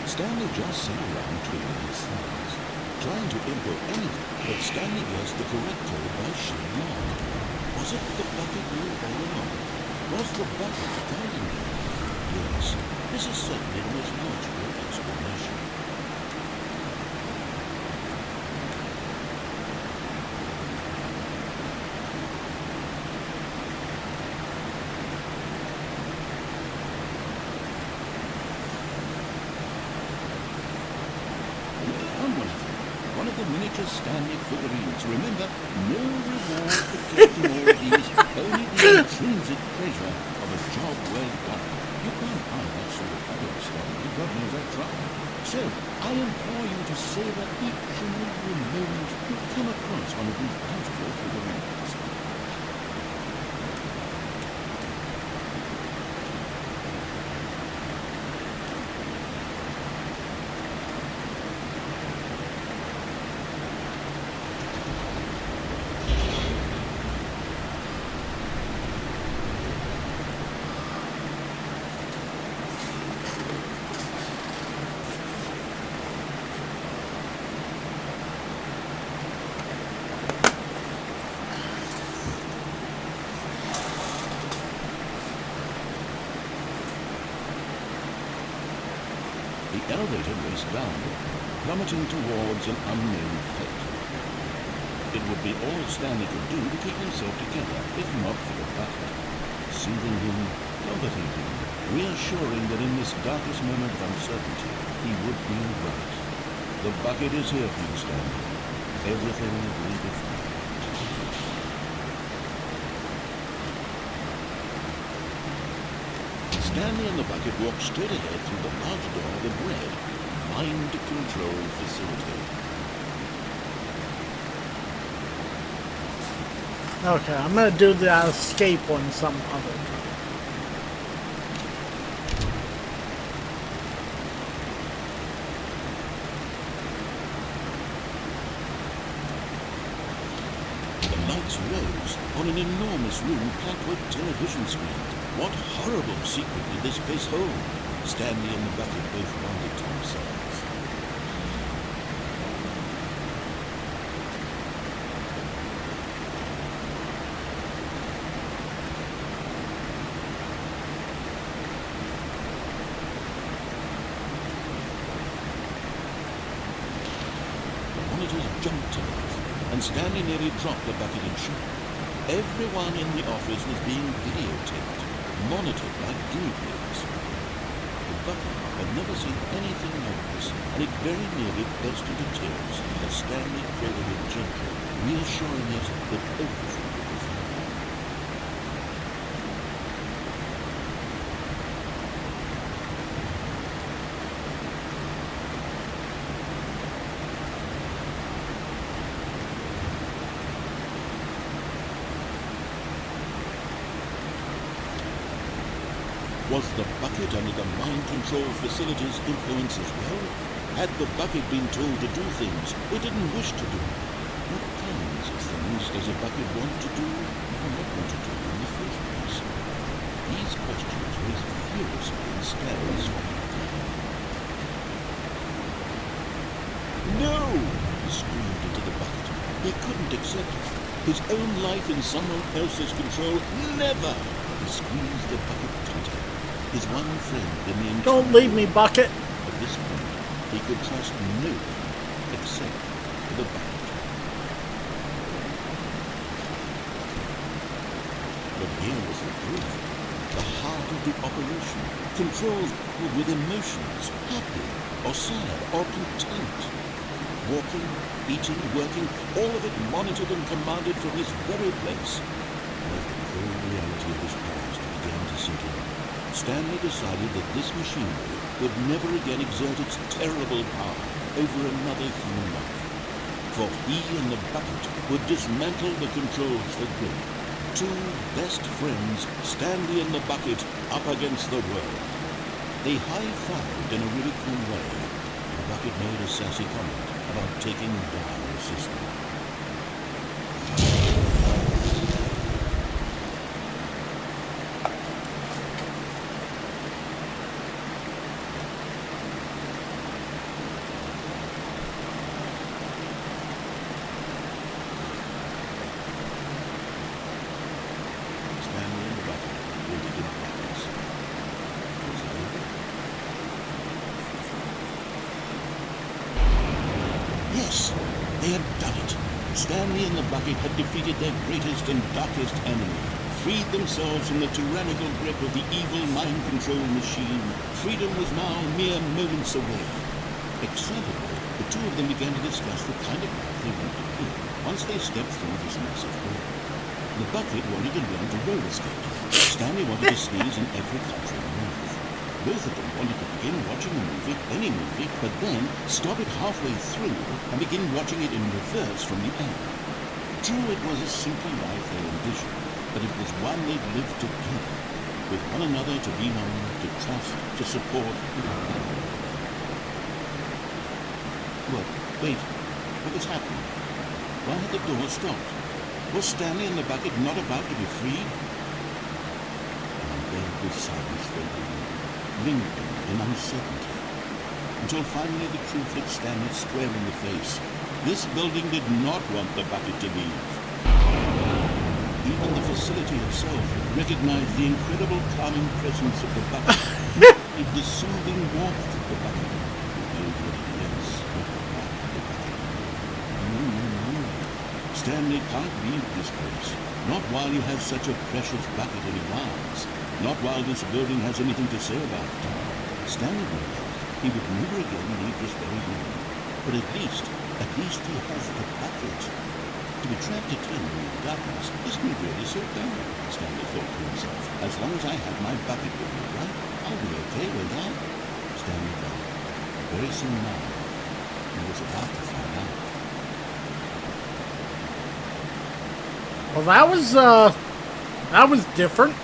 Stanley just sat around twiddling his thumbs, trying to input anything, but Stanley guessed the correct code by sheer luck. Was it the bucket knew all along? Was the bucket guiding him? Yes, this is certainly the most logical explanation. the miniature Stanley figurines. Remember, no reward for collecting all of these, only the intrinsic pleasure of a job well done. You can't buy that sort of fabulous Stanley, God knows I tried. So, I implore you to savor each and every moment you come across one of these beautiful figurines. The elevator raced downward, plummeting towards an unknown fate. It would be all Stanley could do to keep himself together, if not for the bucket. Soothing him, comforting him, reassuring that in this darkest moment of uncertainty, he would be right. The bucket is here for you, Stanley. Everything will be fine. Stanley and the bucket walked straight ahead through the large door that read, Mind Control Facility. Okay, I'm gonna do the escape one some other time. The lights rose on an enormous room packed with television screens. What horrible secret did this place hold? Stanley and the bucket both wondered to themselves. The monitors jumped to life, and Stanley nearly dropped the bucket in shock. Everyone in the office was being videotaped, monitored like guinea pigs. The bucket had never seen anything like this, and it very nearly burst into tears as Stanley cradled it gently, reassuring it that everything would be fine. Was the bucket under the mind control facility's influence as well? Had the bucket been told to do things it didn't wish to do? What kinds of things does a bucket want to do or not want to do in the first place? These questions raised furiously in Stanley's mind. No! He screamed into the bucket. He couldn't accept it. His own life in someone else's control. Never! He squeezed the bucket tighter. His one friend remained. Don't leave me, bucket! At this point, he could trust no one except the bucket. But here was the proof. The heart of the operation, controlled with emotions, happy or sad or content. Walking, eating, working, all of it monitored and commanded from this very place. As the cold reality of his past began to sink in, Stanley decided that this machinery would never again exert its terrible power over another human life. For he and the bucket would dismantle the controls for good. Two best friends, Stanley and the bucket, up against the world. They high-fived in a really cool way. The bucket made a sassy comment about taking down the system. Yes, they had done it. Stanley and the bucket had defeated their greatest and darkest enemy, freed themselves from the tyrannical grip of the evil mind control machine. Freedom was now mere moments away. Excitedly, the two of them began to discuss the kind of life they wanted to live once they stepped through this massive door. The bucket wanted to learn to roller skate. Stanley wanted to sneeze in every country on earth. Both of them wanted to begin watching a movie, any movie, but then stop it halfway through and begin watching it in reverse from the end. True, it was a simple life they envisioned, but it was one they'd lived together, with one another to lean on, to trust, to support. What? Wait. What was happening? Why had the door stopped? Was Stanley and the bucket not about to be freed? And then the silence fell in, lingering in uncertainty, until finally the truth hit Stanley square in the face. This building did not want the bucket to leave. Even the facility itself recognized the incredible calming presence of the bucket, the soothing warmth of the bucket. Stanley can't leave this place, not while he has such a precious bucket in his arms, not while this building has anything to say about it. Stanley realized he would never again leave this very room, but at least he has the bucket. To be trapped eternally in darkness isn't really so bad, Stanley thought to himself. As long as I have my bucket with me, right? I'll be okay with that. Stanley thought. Very soon now, he was about to find out. Well, that was different.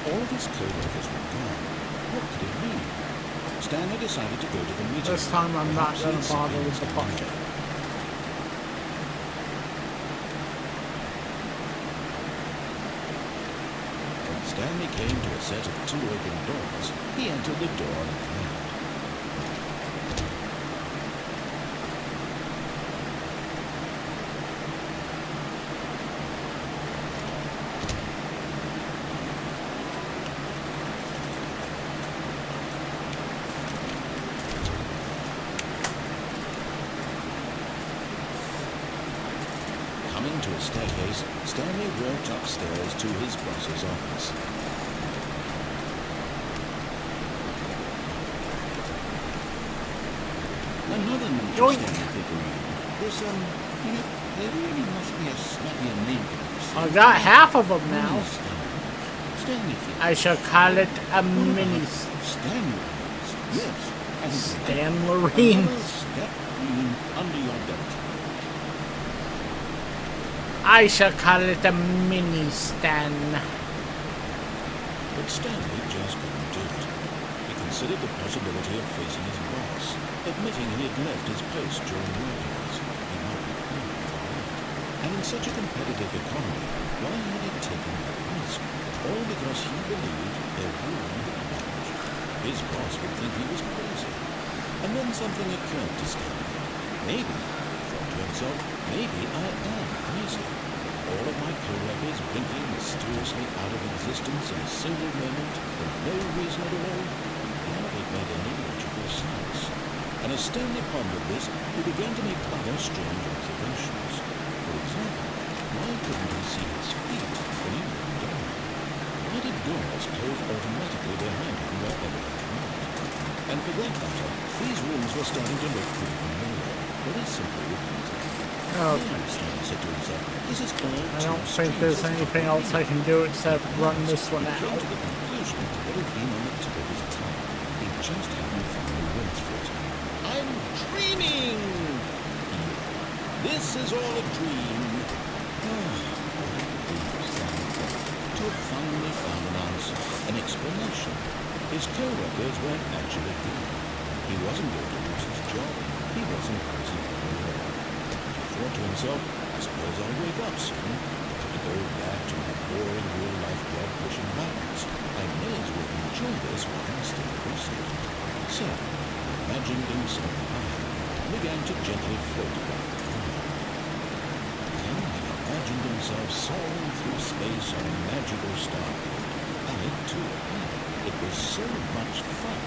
All of his co-workers were gone. What could it mean? Stanley decided to go to the meeting. This time I'm not going to bother with the bucket. When Stanley came to a set of two open doors, he entered the door on his left. Coming to a staircase, Stanley walked upstairs to his boss's office. Another note Stanley figured. There really must be a snappier name for this. I got half of them now. Stanley figured. I shall call it a mini Stanley. Yes. And Stanley. Step under your belt. I shall call it a mini Stan. But Stanley just couldn't do it. He considered the possibility of facing his boss, admitting he had left his post during work hours. He might be paid for that. And in such a competitive economy, why had he taken that risk? All because he believed their rule would vanish. His boss would think he was crazy. And then something occurred to Stanley. Maybe, he thought to himself, maybe I am crazy. All of my co-workers blinking mysteriously out of existence in a single moment for no reason at all. None of it made any logical sense. And as Stanley pondered this, he began to make other strange observations. For example, why couldn't he see his feet when he moved down? Why did doors close automatically behind him wherever he went? And for that matter, these rooms were starting to look pretty familiar, very simply repeated. Okay. Stanley said to himself, this is all I don't think there's anything else I can do except run this one He came out. to the conclusion that had been on the tip of his tongue. He just hadn't found the words for it. I'm dreaming! This is all a dream. To have finally found an answer, an explanation. His co-workers weren't actually dead. He wasn't going to lose his job. He wasn't crazy anymore. He thought to himself, I suppose I'll wake up soon. To go back to my boring real-life job pushing buttons. I may as well enjoy this while I'm still rested. So, he imagined himself high and began to gently float about the room. imagined himself soaring through space on a magical star. And it too appeared. It was so much fun,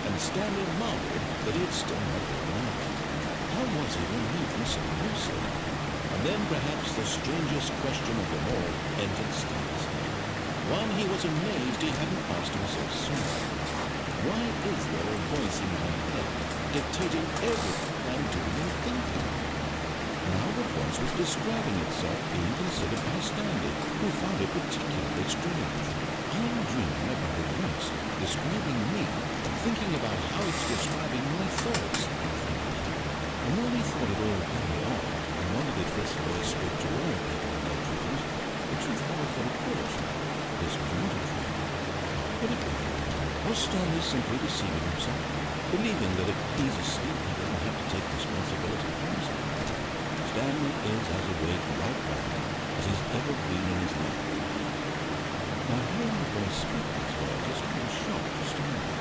and Stanley marveled that he had still not grown up. How was he when meeting so lucid? And then perhaps the strangest question of them all entered Stanley's head. One he was amazed he hadn't asked himself sooner. Why is there a voice in my head dictating everything I'm doing and thinking? Now the voice was describing itself being considered by Stanley, who found it particularly strange. I'm dreaming about a voice describing me, thinking about how it's describing my thoughts. And while he thought it all very odd, and wondered if this voice spoke to all people in their dreams, the truth was that of course, this was not a dream. But it was Stanley simply deceiving himself, believing that if he's asleep he doesn't have to take responsibility for himself. Stanley is as awake right now as he's ever been in his life. Now hearing the voice speak these words is kind of shock to Stanley.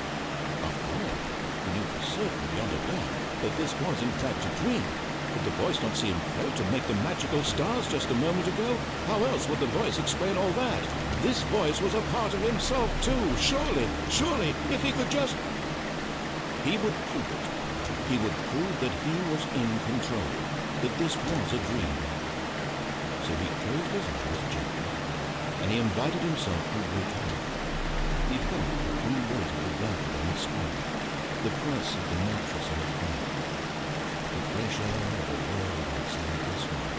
After all, he knew for certain beyond a doubt that this was in fact a dream. Could the voice not see him float and make the magical stars just a moment ago? How else would the voice explain all that? This voice was a part of himself too. Surely, if he could just... He would prove it. He would prove that he was in control, that this was a dream. So he closed his eyes gently, and he invited himself to wake up. He felt the cool weight of the blanket on his spine, the press of the mattress on his back, the fresh air of the world outside this room.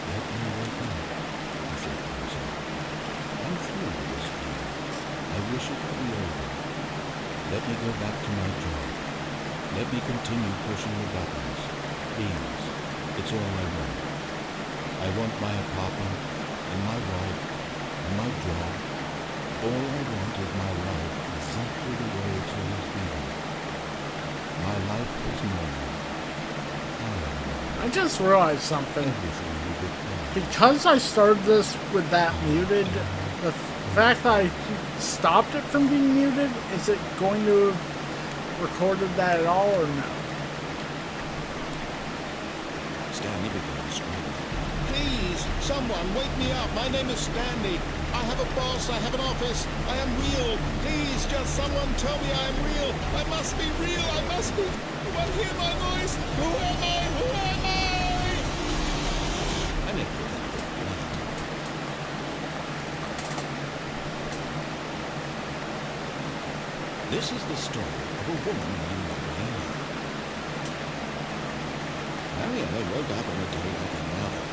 Let me wake up, he said to himself. I'm through with this dream. I wish it could be over. Let me go back to my job. Let me continue pushing the buttons. Please, it's all I want. I want my apartment, and my wife, and my job. All I want is my life exactly the way it's always been. My life is normal. I just realized something. Everything will be fine. Because I started this with that muted, the fact that I stopped it from being muted, is it going to have recorded that at all or no? Stanley began screaming. Please, someone, wake me up. My name is Stanley. I have a boss. I have an office. I am real. Please, just someone tell me I am real. I must be real. I must be. Anyone hear my voice? Who am I? Who am I? And it began to blank. This is the story of a woman named Mariana. Mariana woke up on a day like another.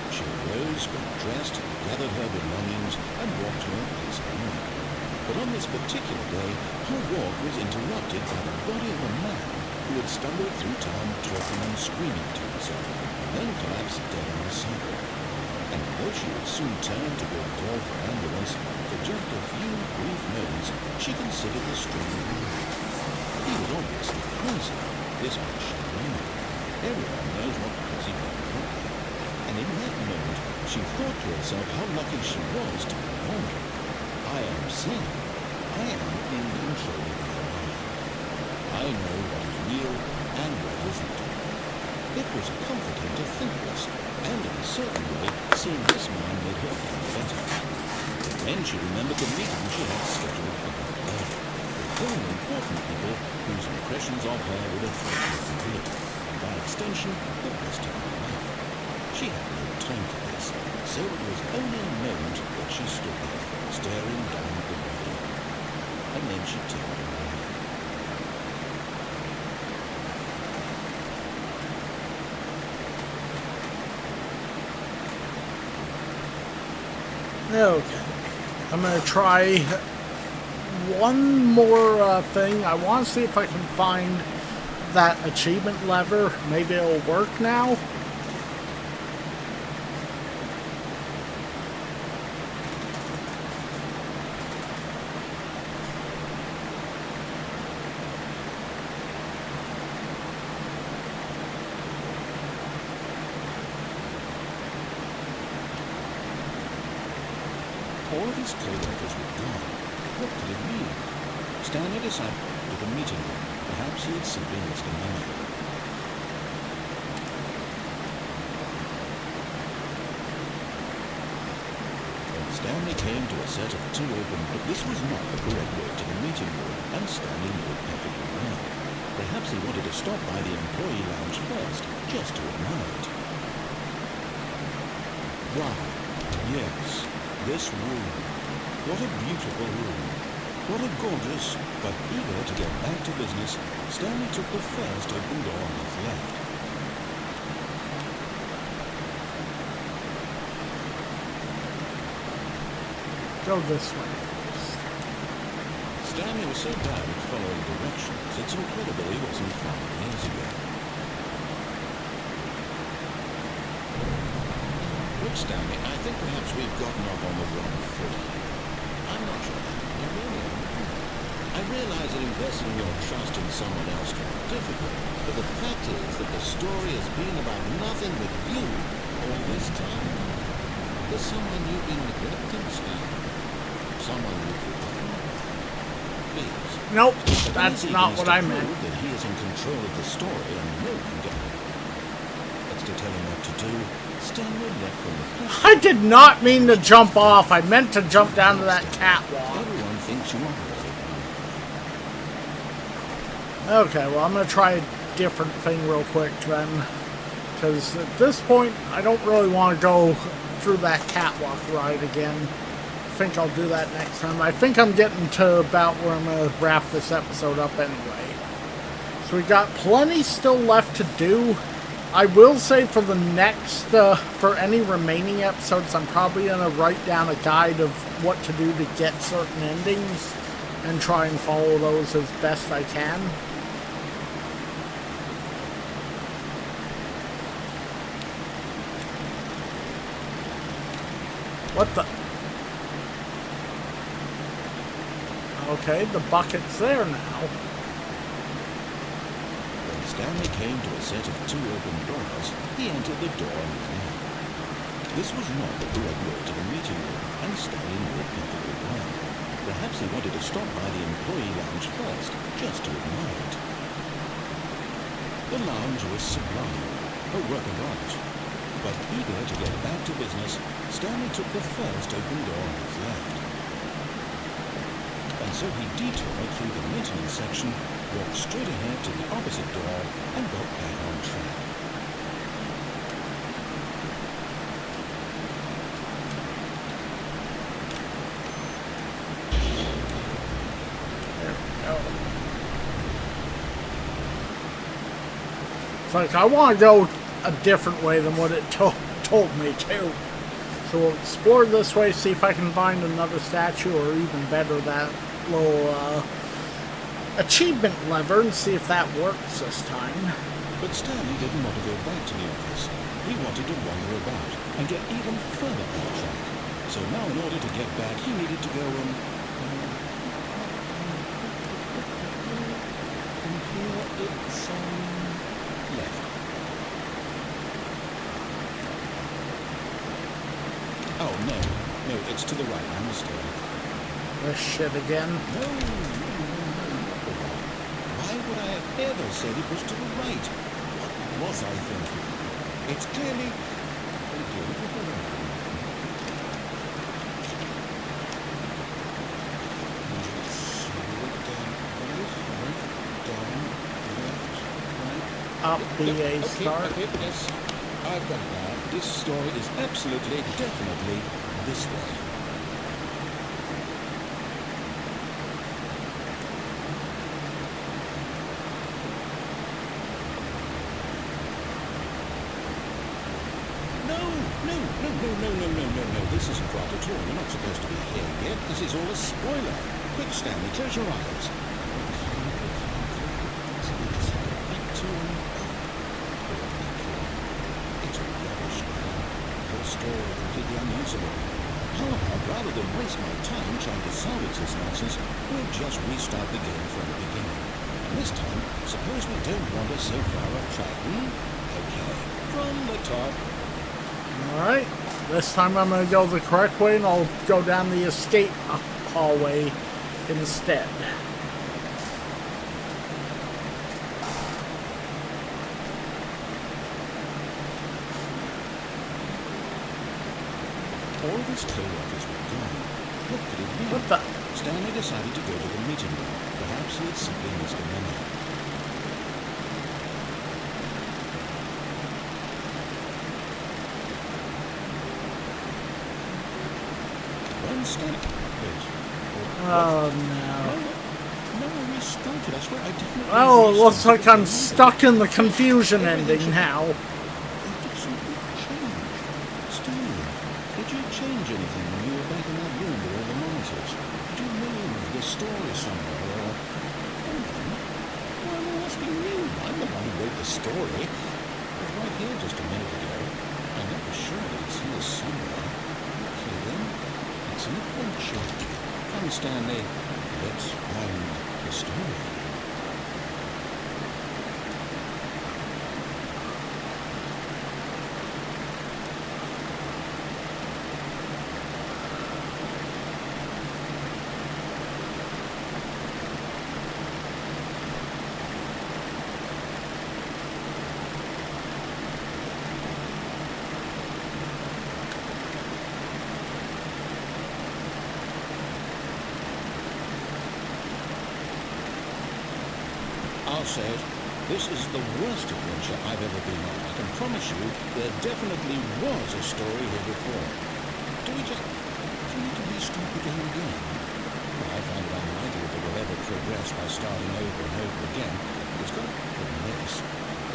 She arose, got dressed, gathered her belongings, and walked to her place of work. But on this particular day, her walk was interrupted by the body of a man who had stumbled through town talking and screaming to himself, and then collapsed dead on the sidewalk. And though she would soon turn to go call for an ambulance, for just a few brief moments she considered the strange man. He was obviously crazy. This much she knew. Everyone knows what crazy people look like. And in that moment, she thought to herself how lucky she was to be normal. I am sane. I am in control of my life. I know what is real and what isn't. It was comforting to think this, and in a certain way, seeing this man made her feel better. But then she remembered the meeting she had scheduled for that day, with very important people whose impressions of her would affect her career, and by extension, the rest of her life. She had no time for this, so it was only a moment that she stood there, staring down at the body. And then she turned away. Okay. I'm going to try one more thing. I want to see if I can find that achievement lever. Maybe it'll work now. All of his co-workers were gone. What could it mean? Stanley decided to the meeting room. Perhaps he had simply missed a memo. Stanley came to a set of two open, but this was not the correct way to the meeting room, and Stanley knew it perfectly well. Perhaps he wanted to stop by the employee lounge first, just to admire it. Wow, yes, this room. What a beautiful room. What a gorgeous, but eager to get back to business, Stanley took the first open door on his left. Go this way first. Stanley was so bad at following directions, it's incredible he wasn't 5 years ago. Look, Stanley, I think perhaps we've gotten off on the wrong foot here. I'm not sure. I really am. I realize that investing your trust in someone else can be difficult, but the fact is that the story has been about nothing but you all this time. There's someone you've been neglecting, Stanley. Someone you've forgotten. Please. Nope, But that's easy not is what to I prove meant. that he is in control of the story and no one can. That's to tell him what to do. Stanley left from the press. I did not mean to jump off. I meant to jump down to that catwalk. Everyone thinks you are really. Okay, well, I'm going to try a different thing real quick then. Because at this point, I don't really want to go through that catwalk ride again. I think I'll do that next time. I think I'm getting to about where I'm going to wrap this episode up anyway. So we got plenty still left to do. I will say for the next, for any remaining episodes, I'm probably going to write down a guide of what to do to get certain endings and try and follow those as best I can. What the? Okay, the bucket's there now. When Stanley came to a set of two open doors, he entered the door on his left. This was not the correct way to the meeting room, and Stanley knew it perfectly well. Perhaps he wanted to stop by the employee lounge first, just to admire it. The lounge was sublime, a work of art. But eager to get back to business, Stanley took the first open door on his left. And so he detoured through the maintenance section, walked straight ahead to the opposite door, and got back on track. There we go. It's like I want to go a different way than what it told me to. So we'll explore this way, see if I can find another statue, or even better, that little achievement lever, and see if that works this time. But Stanley didn't want to go back to the office. He wanted to wander about and get even further off track. So now in order to get back, he needed to go from here it's left. Oh, no, it's to the right. I'm mistaken. This shit again. No, not the right. Why would I have ever said it was to the right? What was I thinking? It's clearly... Oh dear, look at the right. Up the A start. Okay, yes. I've got it now. This story is absolutely, definitely this way. No. This isn't right at all. We're not supposed to be here yet. This is all a spoiler. Quick, Stanley, close your eyes. Story completely unusable. How about, rather than waste my time trying to salvage this nonsense, we'll just restart the game from the beginning. And this time, suppose we don't wander so far off track, Okay, from the top. Alright, this time I'm going to go the correct way, and I'll go down the escape hallway instead. All of his co-workers were gone. What could it mean? What the? Stanley decided to go to the meeting room. Perhaps he had simply missed a memo. When Stanley... Wait. Oh, no. No, we restarted. I swear I definitely... Oh, it looks like I'm stuck in the confusion ending now. Did something change? Stanley, did you change anything when you were back in that room with all the monitors? Did you move the story somewhere, or... Hold on. Why am I asking you? I'm the one who wrote the story. It was right here just a minute ago. I know for sure it's here somewhere. Okay, then. It's an adventure. Come, Stanley. Let's find the story. I'll say it, this is the worst adventure I've ever been on. I can promise you there definitely was a story here before. Do we need to restart the game again? Well, I find it unlikely that we'll ever progress by starting over and over again. It's got to be a mess.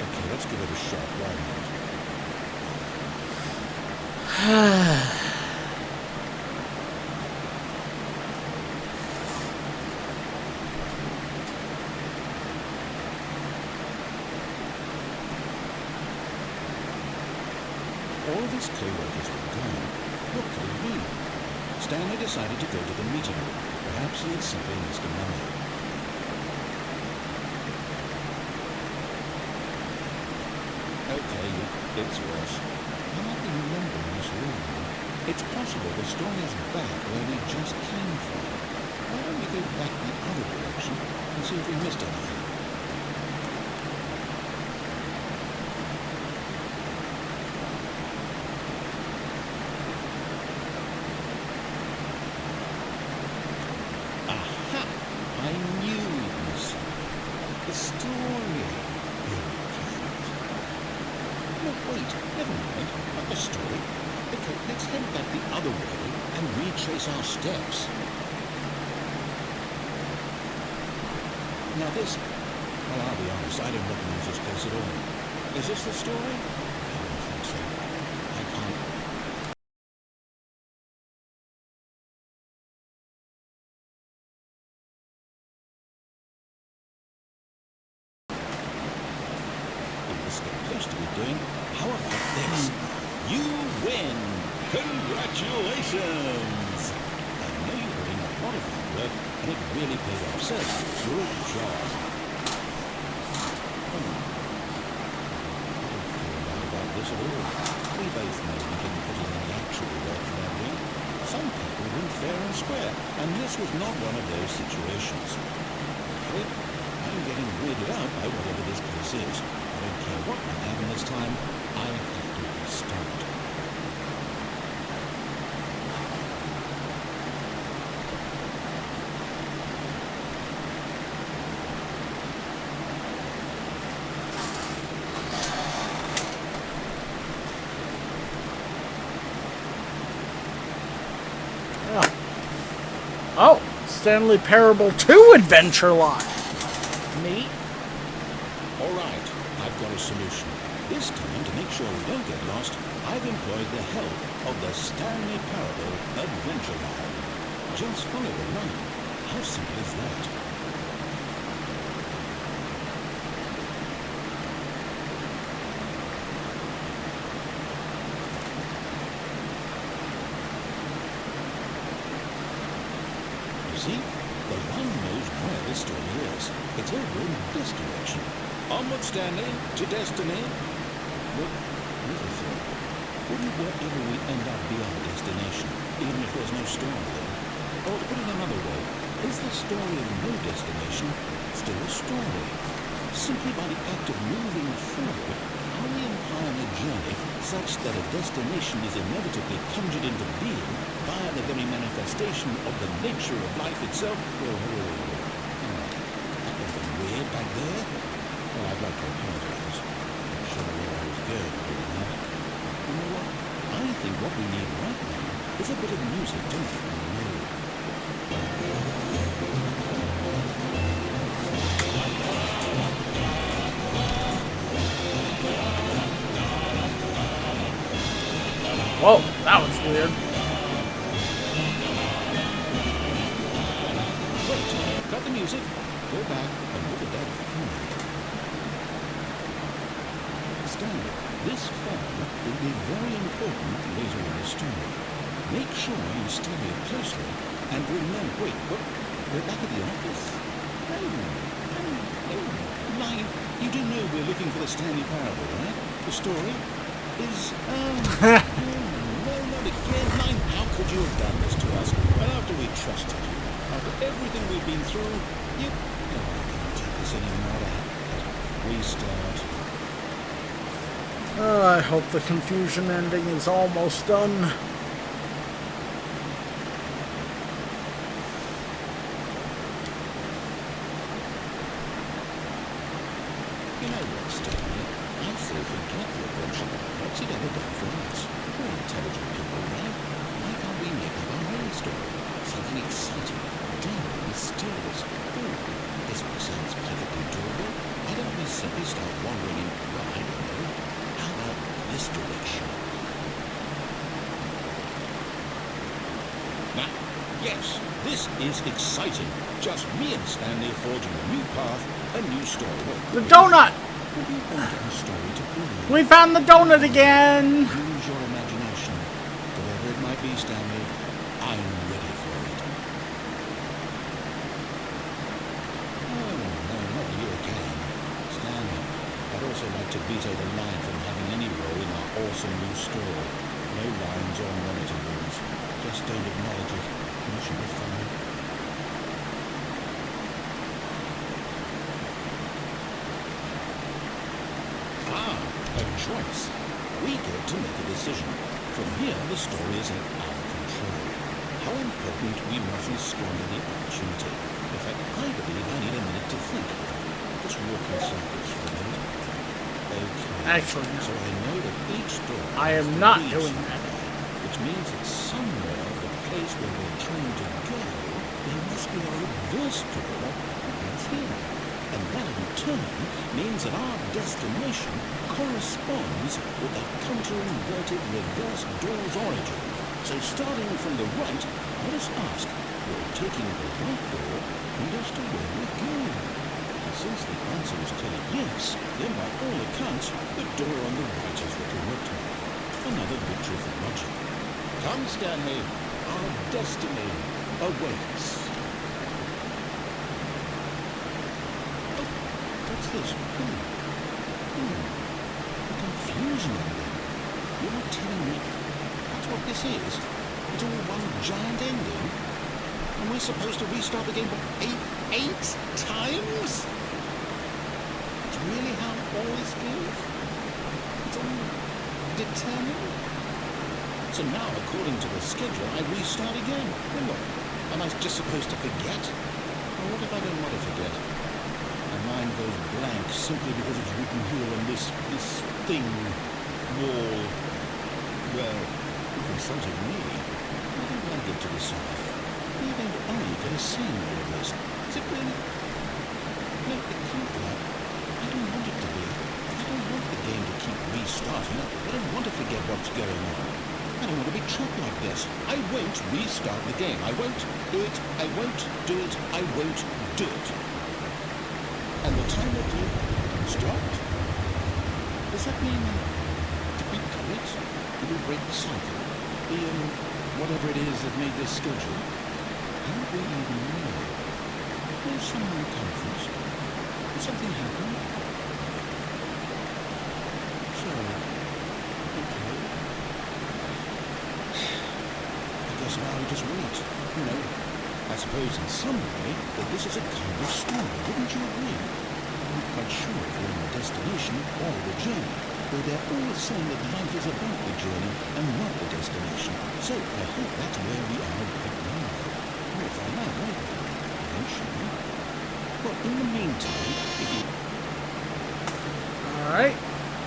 Okay, let's give it a shot. Why not? All of his co-workers were gone. What could it mean? Stanley decided to go to the meeting room. Perhaps he had simply missed a memo. Okay, it's worse. I might be remembering this room. It's possible the story is back where we just came from. Why don't we go back the other direction and see if we missed anything? Retrace our steps. Now this, well, I'll be honest, I don't recognize this place at all. Is this the story? I don't think so. I can't. It was supposed to be doing. How about this? You win! Congratulations! I know you put in a lot of hard work, and it really paid off. So, good job. I don't feel bad about this at all. We both know we didn't put in any actual work for that win. Some people win fair and square, and this was not one of those situations. Okay, I'm getting weirded out by whatever this place is. I don't care what might happen this time. I have to restart. Oh, Stanley Parable 2 Adventure Live. Me? Alright, I've got a solution. This time, to make sure we don't get lost, I've employed the help of the Stanley Parable Adventure Live. Just follow the line. How simple is that? See? The line knows where the story is. It's over in this direction. Onward, Stanley, to destiny. Look, here's a thought. Wouldn't wherever we end up be our destination, even if there's no story there? Or to put it another way, is the story of no destination still a story? Simply by the act of moving forward, are we empowering a journey such that a destination is inevitably conjured into being via the very manifestation of the nature of life itself. That was weird back there. Well, I'd like to apologize. I'm sure where I was going with that. You know what? I think what we need right now is a bit of music to make me move. Whoa, that was weird. Wait, cut the music. Go back and look at that phone. Stanley, this phone will be very important later in the story. Make sure you study it closely and remember. Wait, what? We're back at the office? Oh, Lion, you do know we're looking for the Stanley Parable, right? The story is, no, not again. Lion, how could you have done this to us? Right after we trusted you, after everything we've been through, you... No, I can't take this anymore. Restart. I hope the confusion ending is almost done. You know what, Stanley? I say forget the adventure. What's it ever done for us? We're intelligent people, right? Why can't we make up our own story? Something exciting, deep, mysterious. This one sounds perfectly doable. Why don't we simply start wandering in, well, I don't know. How about this direction? Now, yes, this is exciting. Just me and Stanley forging a new path, a new story. The donut! What do you want our story to be? We found the donut again! Use your imagination. Whatever it might be, Stanley, I'm ready for it. Oh, no, not you again. Stanley, I'd also like to veto the line from having any role in our awesome new story. No lines or monitor rules. Just don't acknowledge it. You should be fine. A choice. We get to make a decision. From here, the story is in our control. How important we mustn't squander the opportunity. In fact, I believe I need a minute to think. Just walk in circles for a minute. Okay. Actually, no. So I know that each story I has am to not lead doing somewhere, that. which means that somewhere, the place where we're trying to go, there must be a reverse door that's here. And that in turn means that our destination corresponds with that counter-inverted reverse door's origin. So starting from the right, let us ask, will taking the right door lead us to where we're going? And since the answer is clearly yes, then by all accounts, the door on the right is the correct one. Another victory for logic. Come, Stanley, our destiny awaits. What's this? The confusion in there. You're not telling me that's what this is? It's all one giant ending? And we're supposed to restart the game eight times? It's really how all this goes? It's all determined? So now, according to the schedule, I restart again. Then what? Am I just supposed to forget? Or what if I don't want to forget? My mind goes blank simply because it's written here on this thing, wall. Well, you consulted me. I don't like it to decide. Even I could have seen all of this. Is it really? No, it can't be. I don't want it to be. I don't want the game to keep restarting. I don't want to forget what's going on. I don't want to be trapped like this. I won't restart the game. I won't do it. I won't do it. I won't do it. And the timer clock stopped. Does that mean to be correct? It will break the cycle. Whatever it is that made this schedule. How do we even know? There's someone come first. Did something happen? So, okay. I guess now we just wait. You know, I suppose in some way that this is a kind of story, wouldn't you agree? I'm not quite sure if we're in the destination or the journey. Though they're always saying that life is about the journey and not the destination. So I hope that's where we are right now. We'll find out, won't we? Eventually. Well, in the meantime, if you... Alright.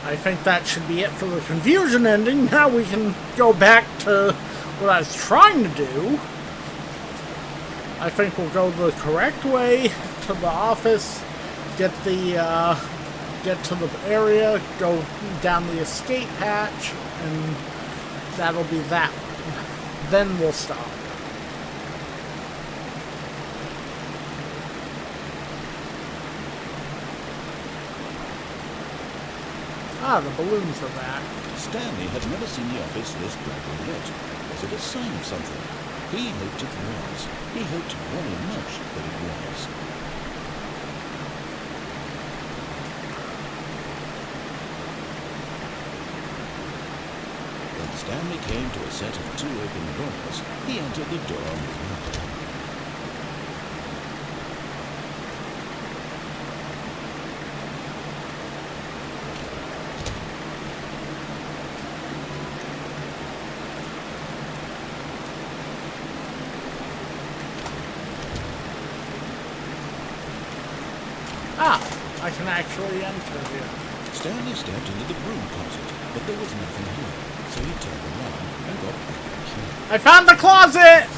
I think that should be it for the confusion ending. Now we can go back to what I was trying to do. I think we'll go the correct way to the office, get to the area, go down the escape hatch, and that'll be that one. Then we'll stop. Ah, the balloons are back. Stanley had never seen the office this brightly lit. Was it a sign of something? He hoped it was. He hoped very much that it was. When Stanley came to a set of 2 open doors, he entered the door on his right. Ah, I can actually enter here. Stanley stepped into the broom closet, but there was nothing here, so he turned around and got back in the chair. I found the closet!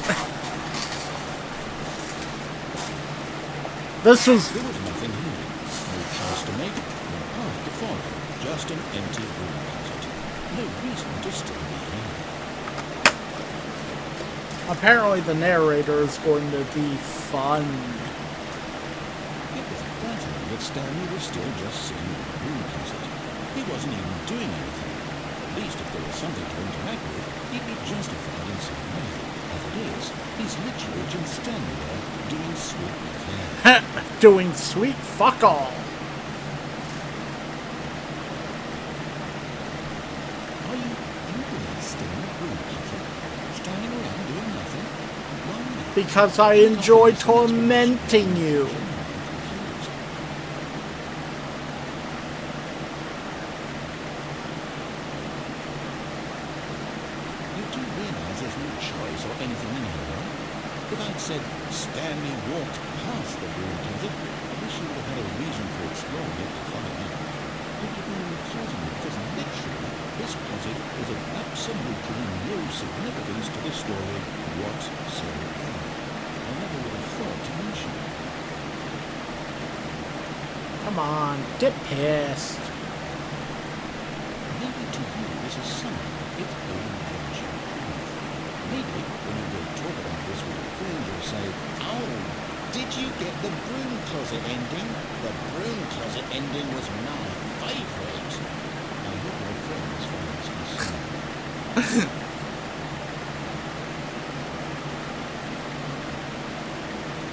There was nothing here. No choice to make, no path to follow, just an empty broom closet. No reason to still be here. Apparently the narrator is going to be fun. It was baffling that Stanley was still just sitting in the broom closet. He wasn't even doing anything. At least if there was something to interact with, he'd be justified in saying anything. As it is, he's literally just standing there doing sweet nothing. Doing sweet fuck all. Are you really still in the broom closet? Standing around doing nothing? Why? Because I enjoy tormenting you. If I'd said Stanley walked past the broom closet, I wish you would have had a reason for exploring it to find out. It would have been insulting because literally this closet is of absolutely no significance to the story whatsoever. I never would have thought to mention it. Come on, get pissed. Maybe to you this is something its own adventure. Maybe when you go talk about this with a friend, you'll say, "Oh, did you get the broom closet ending? The broom closet ending was my favourite." I hope your friends find this concerning.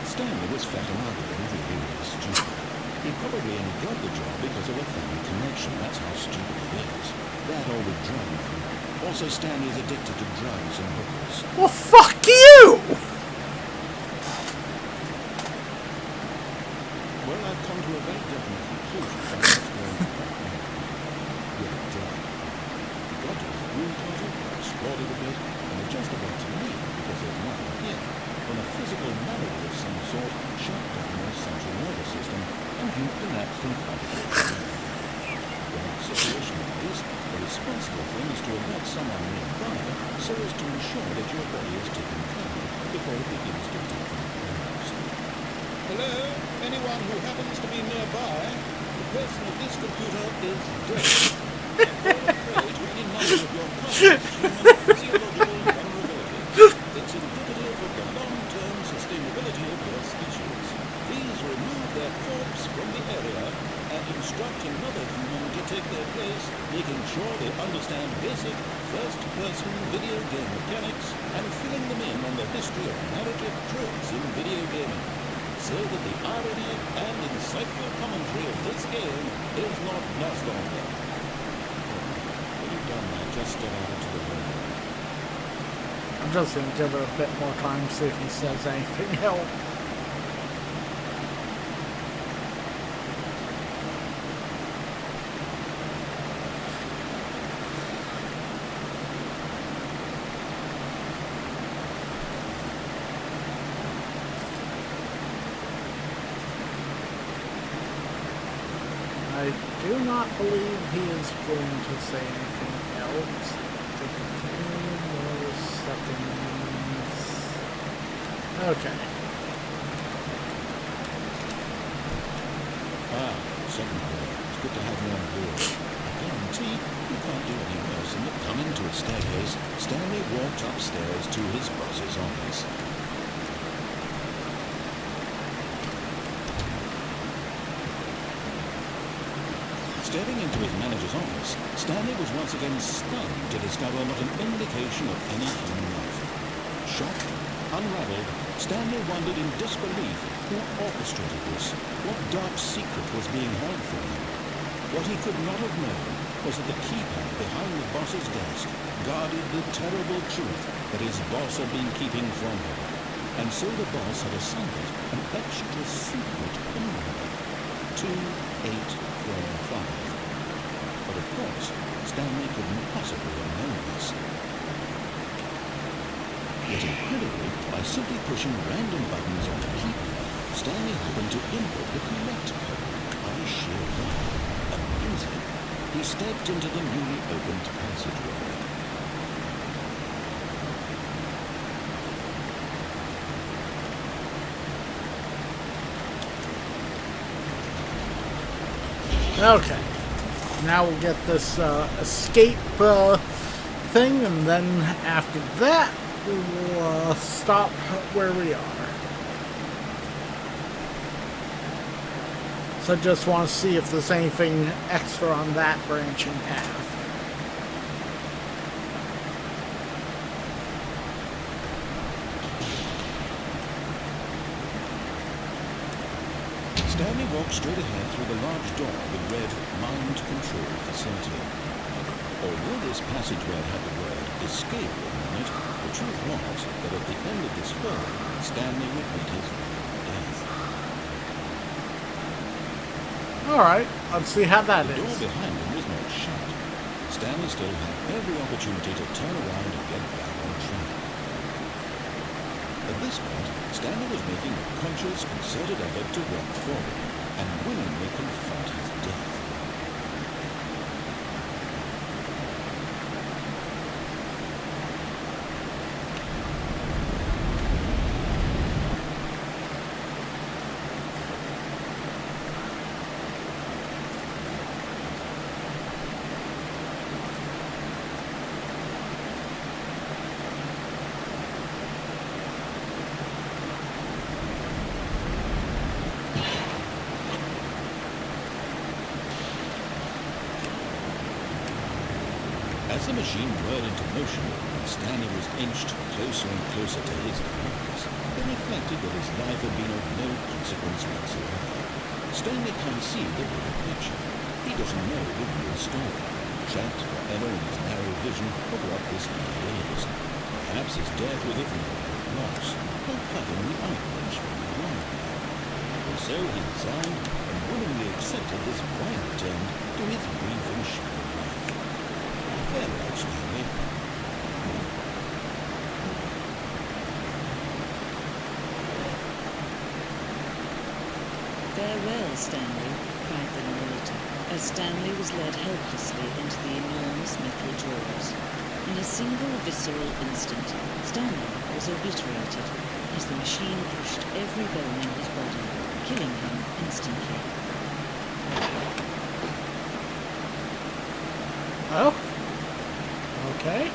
Stanley was fat and ugly and really, really stupid. He probably only got the job because of a family connection. That's how stupid he is. That or the drug thing. Also, Stanley is addicted to drugs and hookers. Well, fuck you! Well, I've come to a very definite conclusion from what's going on right now. You're dead. You got to his room closet, explored it a bit, and are just about to leave because there's nothing here, when a physical malady of some sort shut down your central nervous system and you collapsed in front of your brain. In a situation like this, the responsible thing is to alert someone nearby so as to ensure that your body is taken care of before it begins to take things. Hello? Anyone who happens to be nearby? The person of this computer is dead. Fall a prey to any number of your conscious human physiological vulnerabilities. It's indicative of the long-term sustainability of your species. Please remove their corpse from the area and instruct another human to take their place, making sure they understand basic first-person video game mechanics and filling them in on the history of narrative tropes in video gaming, so that the irony and insightful commentary of this game is not lost on them. When you've done that, just step out into the room. I'm just gonna give it a bit more time, see if he says anything else. do not believe he is going to say anything else. Take a few more seconds. Okay. Second grade. It's good to have you on board. I guarantee you can't do any worse than coming to a staircase. Stanley walked upstairs to his boss's office. Stepping into his manager's office, Stanley was once again stunned to discover not an indication of any human life. Shocked, unraveled, Stanley wondered in disbelief who orchestrated this, what dark secret was being held from him. What he could not have known was that the keypad behind the boss's desk guarded the terrible truth that his boss had been keeping from him. And so the boss had assigned an extra secret PIN number, 2845. But of course, Stanley couldn't possibly have known this. Yet incredibly, by simply pushing random buttons on the keypad, Stanley happened to input the correct code. By sheer luck, amazing, he stepped into the newly opened passageway. Okay. Now we'll get this escape thing, and then after that, we will stop where we are. So I just want to see if there's anything extra on that branching path. Stanley walked straight ahead through the large door with read Mind Control Facility. Although this passageway had the word escape written on it, the truth was that at the end of this hall, Stanley would meet his death. Alright, let's see how that The door is. behind him was not shut. Stanley still had every opportunity to turn around and get back on track. At this point, Stanley was making a conscious, concerted effort to walk forward and willingly confront his death. As the machine whirred into motion, Stanley was inched closer and closer to his demise. He reflected that his life had been of no consequence whatsoever. Stanley can't see the bigger picture. He doesn't know the real story. Trapped forever in his narrow vision of what this life is. Perhaps his death was a great loss, not having the items from the life. And so he resigned and willingly accepted this violent end to his brief and shallow life. Farewell, Stanley. Farewell, Stanley, cried the narrator, as Stanley was led helplessly into the enormous metal drawers. In a single visceral instant, Stanley was obliterated as the machine crushed every bone in his body, killing him instantly. Oh? Okay.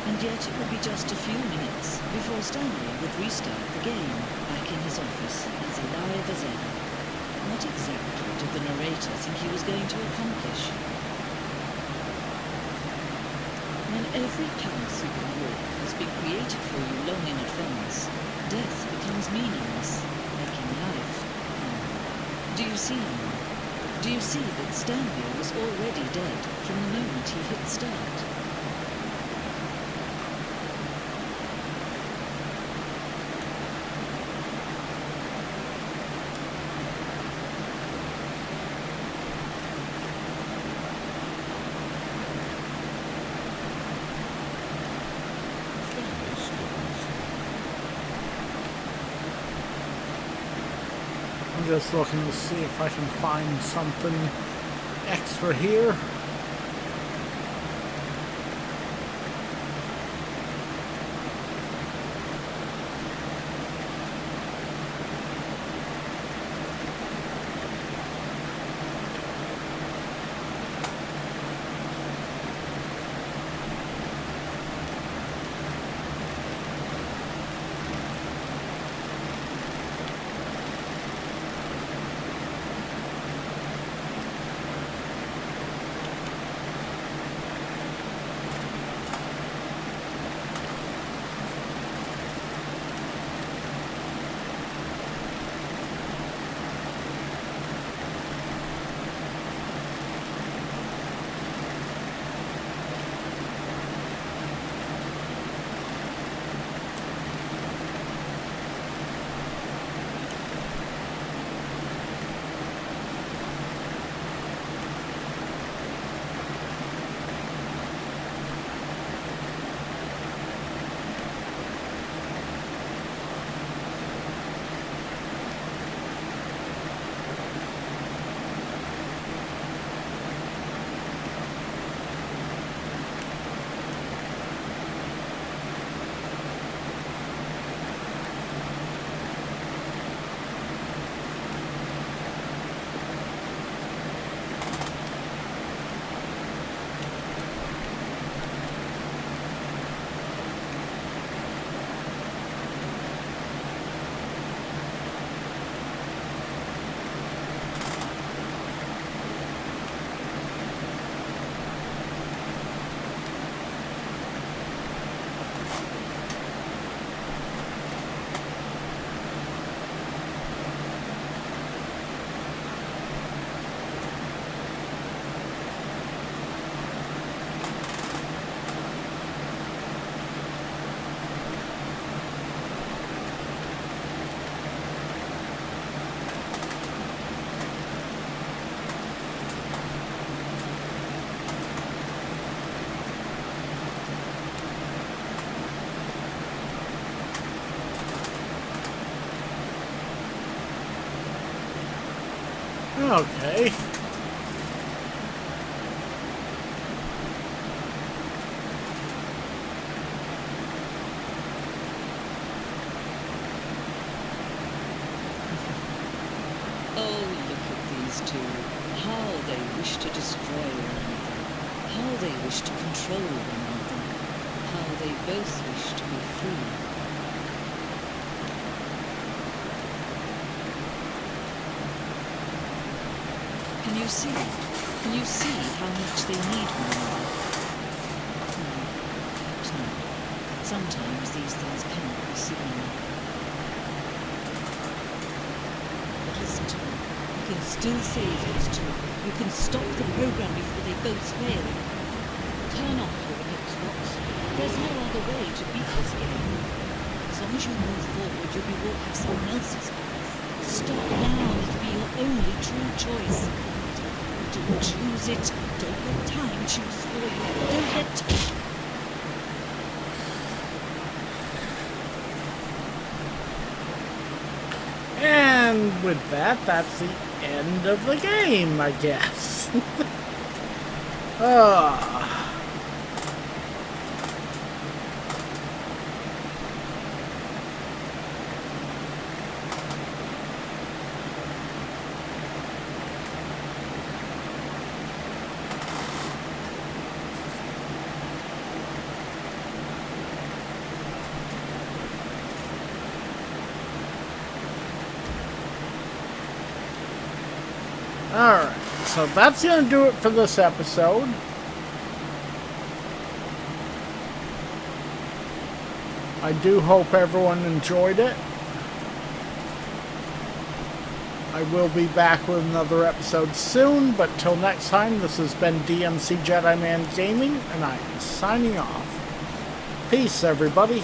And yet it would be just a few minutes before Stanley would restart the game, back in his office, as alive as ever. What exactly did the narrator think he was going to accomplish? When every path you can walk has been created for you long in advance, death becomes meaningless, making life fun. Do you see now? Do you see that Stanley was already dead from the moment he hit start? just looking to see if I can find something extra here. Okay. Oh, look at these two. How they wish to destroy one another. How they wish to control one another. How they both wish to be free. Can you see? Can you see how much they need one another? No, perhaps not. Sometimes these things cannot be seen. But listen to me. You can still save those two. You can stop the program before they both fail. Turn off your Xbox. There's no other way to beat this game. As long as you move forward, you'll be walking someone else's path. Stop now. It'll be your only true choice. Don't choose it. Don't let time choose for you. Don't let time. And with that, that's the end of the game, I guess. Alright, so that's going to do it for this episode. I do hope everyone enjoyed it. I will be back with another episode soon, but till next time, this has been DMC Jedi Man Gaming, and I am signing off. Peace, everybody.